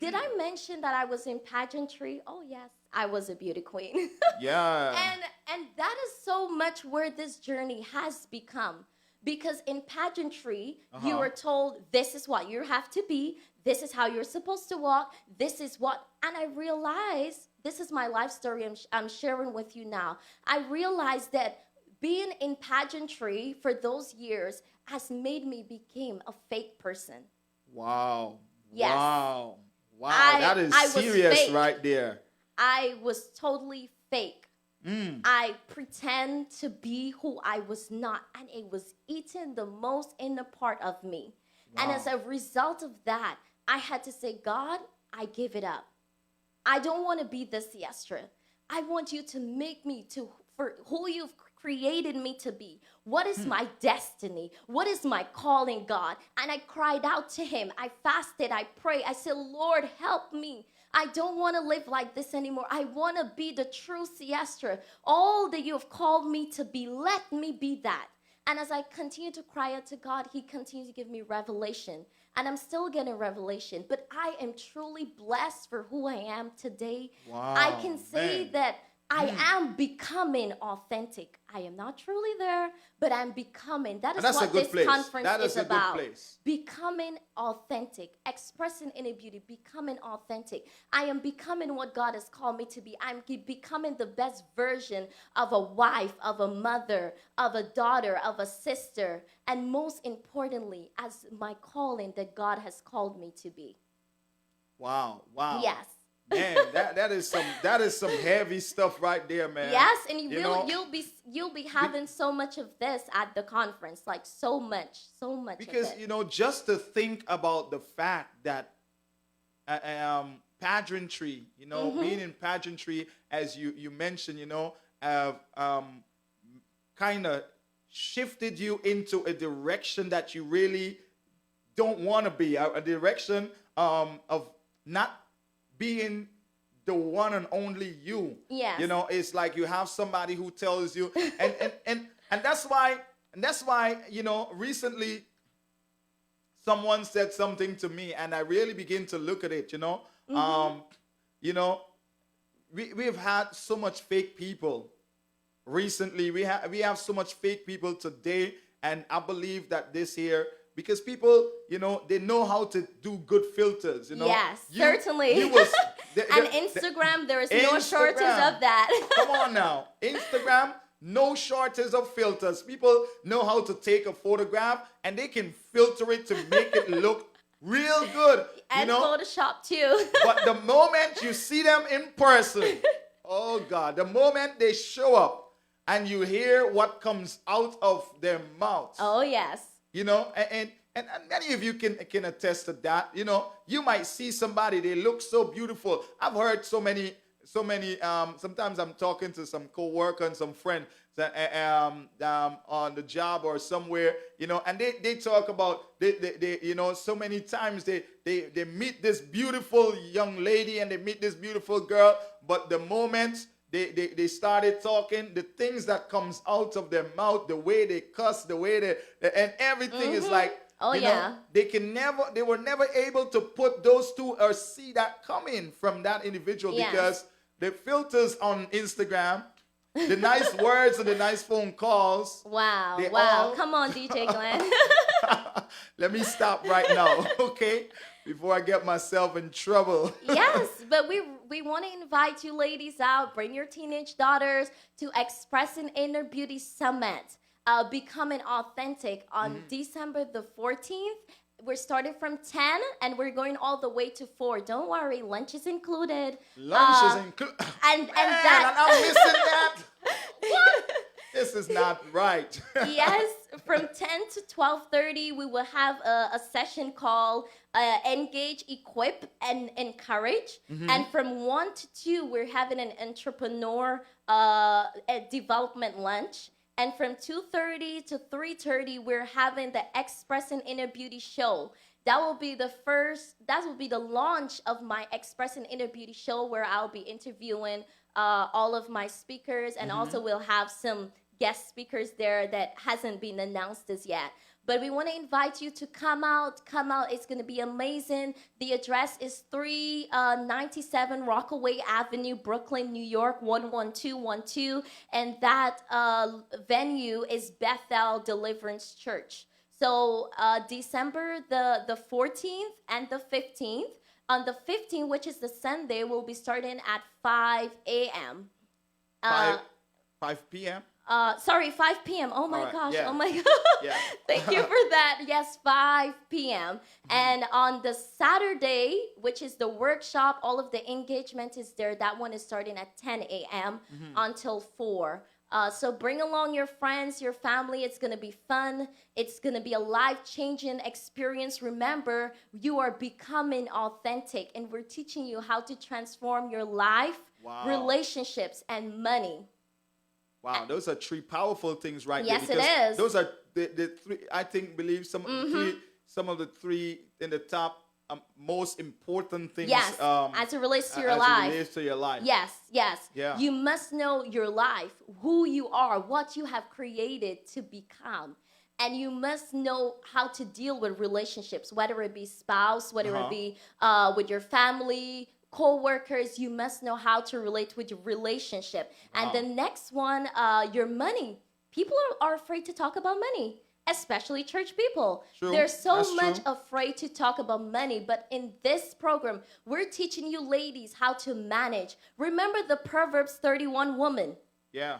Did I mention that I was in pageantry? Oh, yes, I was a beauty queen. Yeah. And that is so much where this journey has become. Because in pageantry, you were told this is what you have to be. This is how you're supposed to walk. This is what, and I realized, this is my life story I'm sharing with you now. I realized that being in pageantry for those years has made me become a fake person. Wow. Yes. Wow. Wow. I That is was serious fake. right there. I was totally fake. I pretend to be who I was not, and it was eating the most inner part of me. And as a result of that, I had to say, God, I give it up. I don't want to be the Siestra. I want you to make me for who you've created me to be? What is my destiny? What is my calling, God? And I cried out to him. I fasted, I prayed. I said, Lord, help me. I don't want to live like this anymore. I want to be the true Siestra. All that you have called me to be, let me be that. And as I continue to cry out to God, he continues to give me revelation. And I'm still getting revelation. But I am truly blessed for who I am today. Wow, I can say man. that I am becoming authentic. I am not truly there, but I'm becoming. That is And that's a what good this place. conference That is is a good about. place. Becoming authentic, expressing inner beauty, becoming authentic. I am becoming what God has called me to be. I'm becoming the best version of a wife, of a mother, of a daughter, of a sister, and most importantly, as my calling that God has called me to be. Wow. Yes. Man, that is some heavy stuff right there, man. Yes, and You know, you'll be having so much of this at the conference, like so much because of it. just to think about the fact that pageantry, being in pageantry, as you mentioned, kind of shifted you into a direction that you really don't want to be, a direction of not being the one and only you. Yes. It's like you have somebody who tells you, and that's why, recently someone said something to me, and I really begin to look at it. We've had so much fake people recently. We have so much fake people today, and I believe that this year, because people, they know how to do good filters. Yes, certainly. And Instagram, there is no shortage of that. Come on now, Instagram. No shortage of filters. People know how to take a photograph and they can filter it to make it look real good. And Photoshop too. But the moment you see them in person, oh God, the moment they show up and you hear what comes out of their mouths. Oh yes. And many of you can attest to that. You might see somebody, they look so beautiful. I've heard so many, sometimes I'm talking to some co-worker and some friend that, on the job or somewhere, and they talk about, they so many times they meet this beautiful young lady and they meet this beautiful girl, but the moment they started talking, the things that comes out of their mouth, the way they cuss, the way and everything is like, they were never able to put those two or see that coming from that individual because the filters on Instagram, the nice words and the nice phone calls. Wow. Come on, DJ Glenn. Let me stop right now, okay? Before I get myself in trouble. Yes, but we want to invite you ladies out. Bring your teenage daughters to Express an Inner Beauty Summit. Becoming authentic on December the 14th. We're starting from 10 and we're going all the way to 4. Don't worry, lunch is included. Lunch is included. And that I'm missing that. What? This is not right. Yes, from 10 to 12:30, we will have a session called Engage, Equip, and Encourage. And from 1 to 2, we're having an entrepreneur development lunch. And from 2:30 to 3:30, we're having the Express an Inner Beauty show. That will be the launch of my Express an Inner Beauty show, where I'll be interviewing all of my speakers, and also we'll have some guest speakers there that hasn't been announced as yet. But we want to invite you to come out. It's going to be amazing. The address is 397 Rockaway Avenue, Brooklyn, New York, 11212. And that venue is Bethel Deliverance Church. So December the 14th and the 15th. On the 15th, which is the Sunday, we'll be starting at 5 a.m. 5 p.m.? 5 p.m. Oh my gosh. Yeah. Oh my God. Yeah. Thank you for that. Yes, 5 p.m. And on the Saturday, which is the workshop, all of the engagement is there. That one is starting at 10 a.m. Until 4. So bring along your friends, your family. It's going to be fun. It's going to be a life-changing experience. Remember, you are becoming authentic, and we're teaching you how to transform your life, relationships, and money. Wow, those are three powerful things right Yes, there. it because is. Those are the three, I think, believe some of the three in the top most important things. Yes, as it relates to your as life. it relates to your life. Yes, yes. Yeah. You must know your life, who you are, what you have created to become. And you must know how to deal with relationships, whether it be spouse, whether it be with your family, co-workers. You must know how to relate with your relationship. And the next one, your money. People are afraid to talk about money, especially church people. True. They're so That's much true. afraid to talk about money. But in this program, we're teaching you ladies how to manage. Remember the Proverbs 31 woman. Yeah.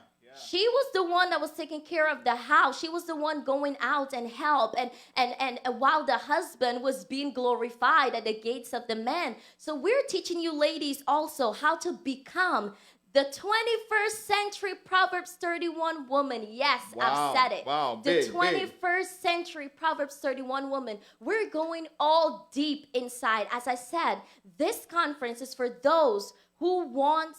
She was the one that was taking care of the house. She was the one going out and help. And while the husband was being glorified at the gates of the man. So we're teaching you ladies also how to become the 21st century Proverbs 31 woman. Yes, Wow. I've said it. Wow, The big, 21st century Proverbs 31 woman. We're going all deep inside. As I said, this conference is for those who want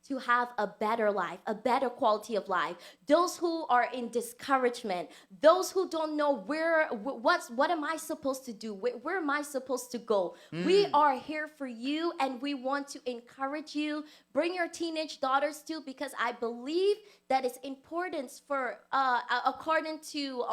to have a better life, a better quality of life. Those who are in discouragement, those who don't know what am I supposed to do? Where am I supposed to go? We are here for you, and we want to encourage you. Bring your teenage daughters too, because I believe that it's important for, according to,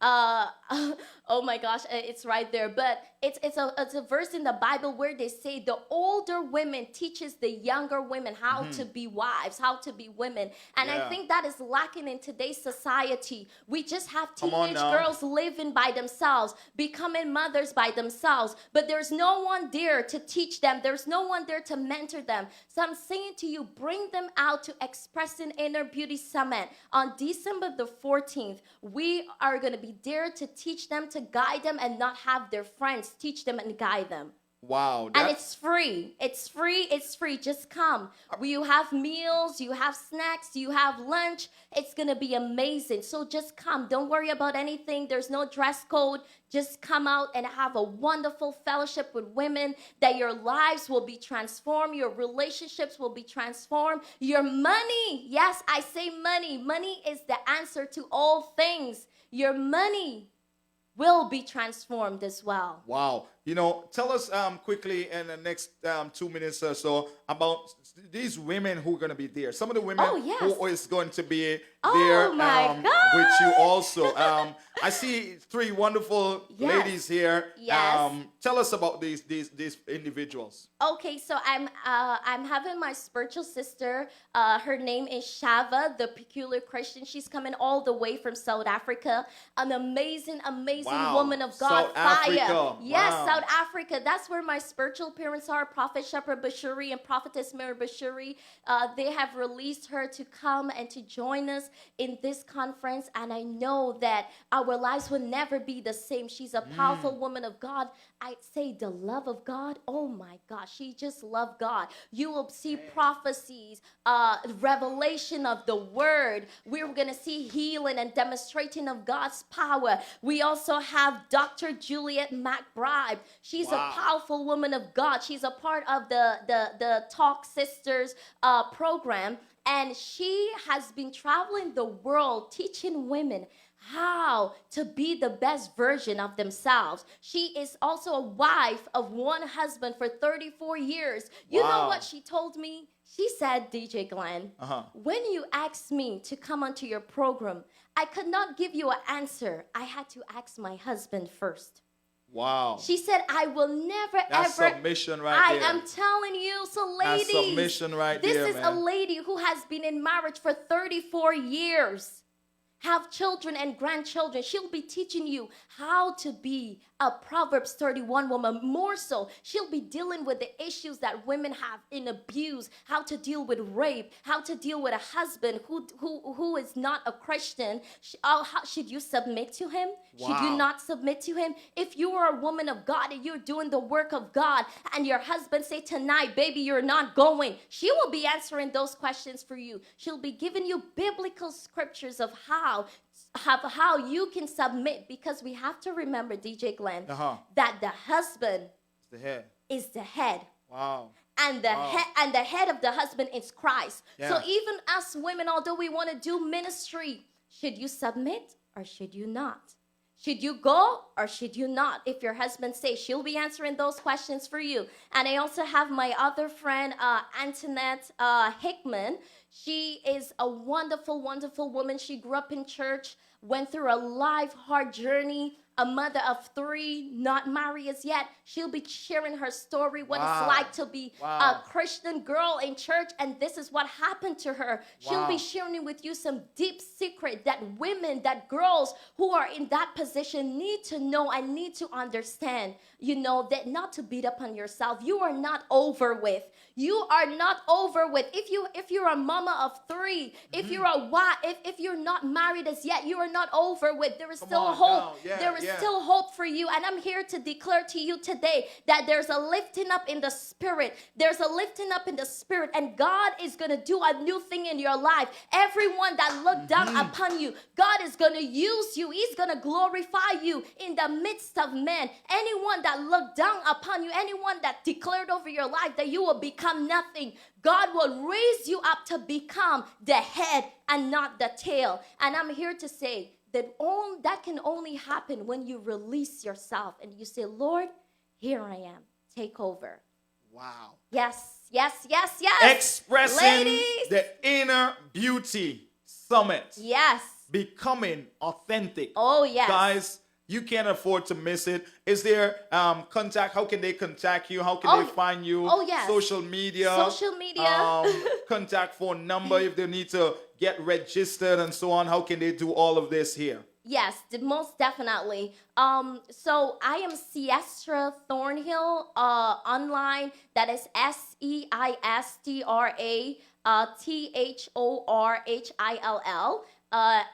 oh my gosh, it's right there, but it's a verse in the Bible where they say the older women teaches the younger women how to be wives, how to be women. And I Yeah. think that is lacking in today's society. We just have Come on teenage now. girls living by themselves, becoming mothers by themselves, but there's no one there to teach them. There's no one there to mentor them. So I'm saying to you, bring them out to Expressing Inner Beauty Summit on December the 14th. We are going to be there to teach them, to guide them, and not have their friends teach them and guide them. Wow. And it's free. It's free. It's free. Just come. You have meals, you have snacks, you have lunch. It's going to be amazing. So just come. Don't worry about anything. There's no dress code. Just come out and have a wonderful fellowship with women, that your lives will be transformed. Your relationships will be transformed. Your money. Yes, I say money. Money is the answer to all things. Your money will be transformed as well. Wow. You know, tell us quickly in the next 2 minutes or so about these women who are going to be there. Some of the women Oh, yes. who is going to be Oh, there my with you God. also. I see three wonderful Yes. ladies here. Yes. Tell us about these individuals. Okay, so I'm having my spiritual sister. Her name is Shava, the Peculiar Christian. She's coming all the way from South Africa. An amazing Wow. woman of God. South Fire. Africa. Yes, Wow. South Africa. That's where my spiritual parents are. Prophet Shepherd Bashuri and Prophetess Mary Bashuri. They have released her to come and to join us in this conference. And I know that our lives will never be the same. She's a powerful woman of God. I'd say the love of God. Oh my gosh, she just loved God. You will see prophecies, revelation of the word. We're going to see healing and demonstrating of God's power. We also have Dr. Juliet McBride. She's Wow. a powerful woman of God. She's a part of the Talk Sisters program. And she has been traveling the world teaching women how to be the best version of themselves. She is also a wife of one husband for 34 years. You know Wow. what she told me? She said, DJ Glenn, when you asked me to come onto your program, I could not give you an answer. I had to ask my husband first. Wow. She said, I will never That's ever. submission right I there. am telling you. So, That's ladies, submission right this there, is man. a lady who has been in marriage for 34 years, have children and grandchildren. She'll be teaching you how to be a Proverbs 31 woman. More so, she'll be dealing with the issues that women have in abuse, how to deal with rape, how to deal with a husband who is not a Christian. How should you submit to him? Should you Wow. not submit to him? If you are a woman of God and you're doing the work of God, and your husband say tonight, baby, you're not going, she will be answering those questions for you. She'll be giving you biblical scriptures of how you can submit, because we have to remember, DJ Glenn, that the husband It's the head. is the head. Wow. and the head of the husband is Christ. Yeah. So even as women, although we want to do ministry, should you submit or should you not? Should you go or should you not? If your husband says, she'll be answering those questions for you. And I also have my other friend, Antoinette Hickman. She is a wonderful, wonderful woman. She grew up in church, went through a life hard journey, a mother of 3, not married as yet. She'll be sharing her story, what it's like to be a Christian girl in church, and this is what happened to her. She'll be sharing with you some deep secret that women, that girls who are in that position need to know and need to understand. You know, that not to beat up on yourself. You are not over with. You are not over with. If you're a mama of 3, if you're a wife, if you're not married as yet, you are not over with. There is still hope. There is still hope for you. And I'm here to declare to you today that there's a lifting up in the spirit. There's a lifting up in the spirit, and God is going to do a new thing in your life. Everyone that looked down upon you, God is going to use you. He's going to glorify you in the midst of men. Anyone that looked down upon you, anyone that declared over your life that you will become nothing, God will raise you up to become the head and not the tail. And I'm here to say that can only happen when you release yourself and you say, Lord, here I am. Take over. Wow. Yes, yes, yes, yes. Expressing Ladies. the Inner Beauty Summit. Yes. Becoming authentic. Oh, yes. Guys, you can't afford to miss it. Is there contact? How can they contact you? How can they find you? Oh, yes. Social media. Social media. Contact phone number if they need to get registered and so on. How can they do all of this here? Yes, most definitely. So I am Siestra Thornhill online. That is Seistra Thorhill.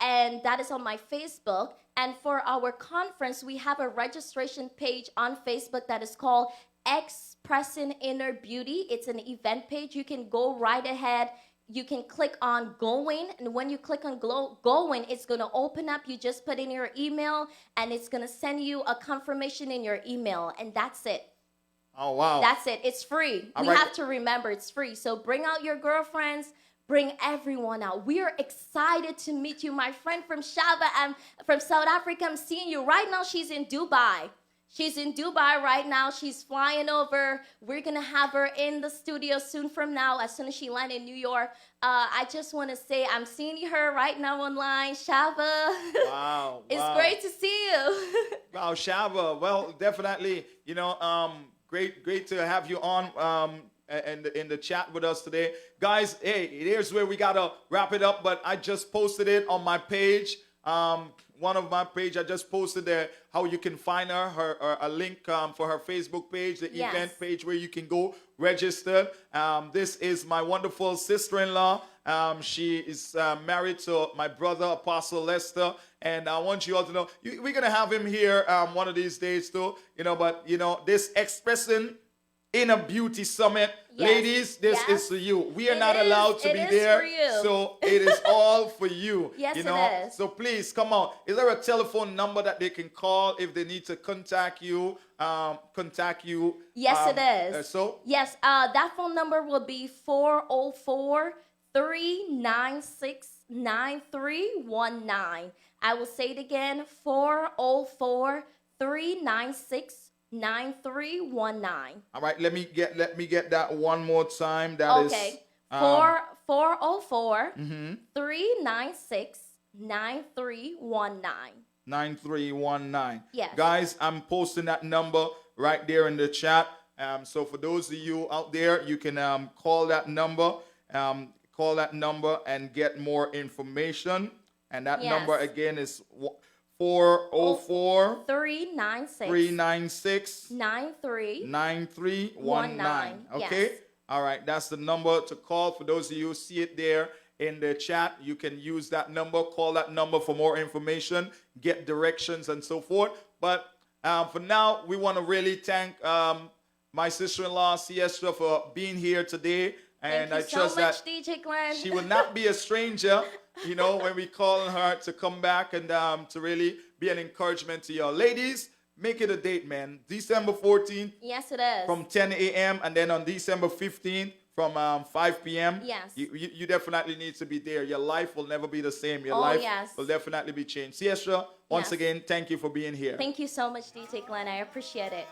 And that is on my Facebook. And for our conference, we have a registration page on Facebook that is called Expressing Inner Beauty. It's an event page. You can go right ahead. You can click on going, and when you click on going, it's going to open up. You just put in your email, and it's going to send you a confirmation in your email, and that's it. Oh, wow. That's it. It's free. All we right. have to remember it's free. So bring out your girlfriends. Bring everyone out. We are excited to meet you. My friend from Shava, I'm from South Africa. I'm seeing you right now. She's in Dubai. She's in Dubai right now. She's flying over. We're going to have her in the studio soon from now, as soon as she lands in New York. I just want to say I'm seeing her right now online. Shava. Wow. It's wow. great to see you. Wow, Shava. Well, definitely, great to have you on and in the chat with us today. Guys, hey, here's where we got to wrap it up, but I just posted it on my page. One of my page, I just posted there how you can find her a link for her Facebook page, the Yes. event page where you can go register. This is my wonderful sister-in-law. She is married to my brother, Apostle Lester. And I want you all to know, we're going to have him here one of these days too. But this Expressing Inner Beauty Summit, Yes. ladies, this Yes. is for you. We are It not is. allowed to It be is there. for you. So it is all for you. Yes, you it know? is. So please come on. Is there a telephone number that they can call if they need to contact you? Yes, it is. Yes, that phone number will be 404-396-9319. I will say it again, 404-396-9319. all right. Let me get that one more time. That is Okay. 404-396-9319. 9319. Yes. Guys, I'm posting that number right there in the chat. So for those of you out there, you can call that number. Call that number and get more information. And that Yes. number again is 404 396 9319. Okay? Yes. All right, that's the number to call. For those of you who see it there in the chat, you can use that number, call that number for more information, get directions and so forth. But for now, we want to really thank my sister-in-law, Siestra, for being here today. And Thank you I trust so much, that DJ Glenn. she will not be a stranger, when we call on her to come back and to really be an encouragement to you. Ladies, make it a date, man. December 14th Yes, it is. from 10 a.m. and then on December 15th from 5 p.m. Yes. You definitely need to be there. Your life will never be the same. Your Oh, life yes. will definitely be changed. Siestra, once Yes. again, thank you for being here. Thank you so much, DJ Glenn. I appreciate it.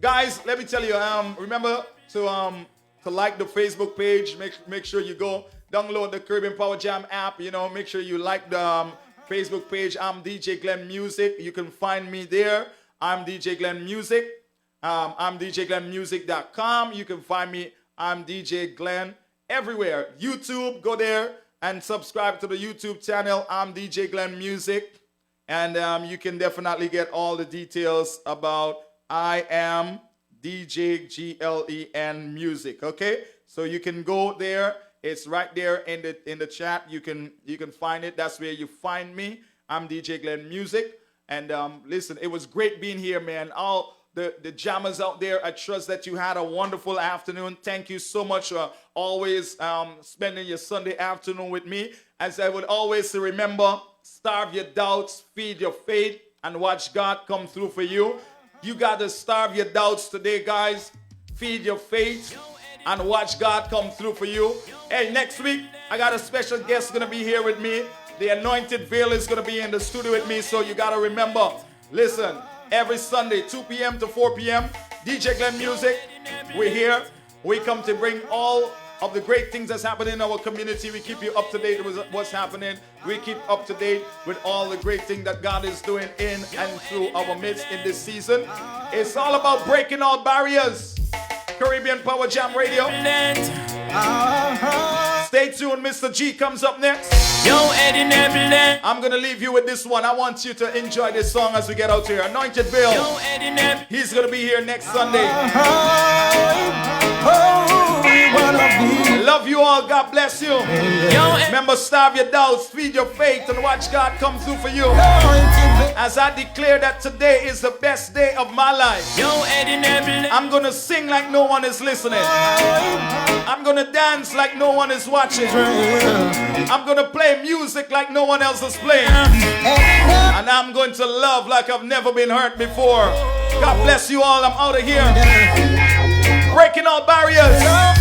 Guys, let me tell you, remember to like the Facebook page. Make sure you go download the Caribbean Power Jam app. You know, make sure you like the Facebook page. I'm DJ Glenn Music. You can find me there. I'm DJ Glenn Music. I'm DJGlennMusic.com. You can find me. I'm DJ Glenn everywhere. YouTube, go there and subscribe to the YouTube channel. I'm DJ Glenn Music. And you can definitely get all the details about I am DJ GLEN Music. Okay, so you can go there. It's right there in the chat. You can find it. That's where you find me. I'm DJ Glenn Music. And listen, it was great being here, man. All the jammers out there, I trust that you had a wonderful afternoon. Thank you so much for always spending your Sunday afternoon with me. As I would always say, remember, starve your doubts, feed your faith, and watch God come through for you. You got to starve your doubts today, guys. Feed your faith and watch God come through for you. Hey, next week, I got a special guest going to be here with me. The Anointed Veil is going to be in the studio with me, so you got to remember, listen, every Sunday, 2 p.m. to 4 p.m., DJ Glenn Music, we're here. We come to bring all of the great things that's happening in our community. We keep you up to date with what's happening. We keep up to date with all the great things that God is doing in and through our midst in this season. It's all about breaking all barriers. Caribbean Power Jam Radio. Stay tuned, Mr. G comes up next. I'm gonna leave you with this one. I want you to enjoy this song as we get out here. Anointed Veil. He's gonna be here next Sunday. Love you all. God bless you. Remember, starve your doubts, feed your faith, and watch God come through for you. As I declare that today is the best day of my life. I'm gonna sing like no one is listening. I'm gonna dance like no one is watching. I'm gonna play music like no one else is playing. And I'm going to love like I've never been hurt before. God bless you all. I'm out of here. Breaking all barriers.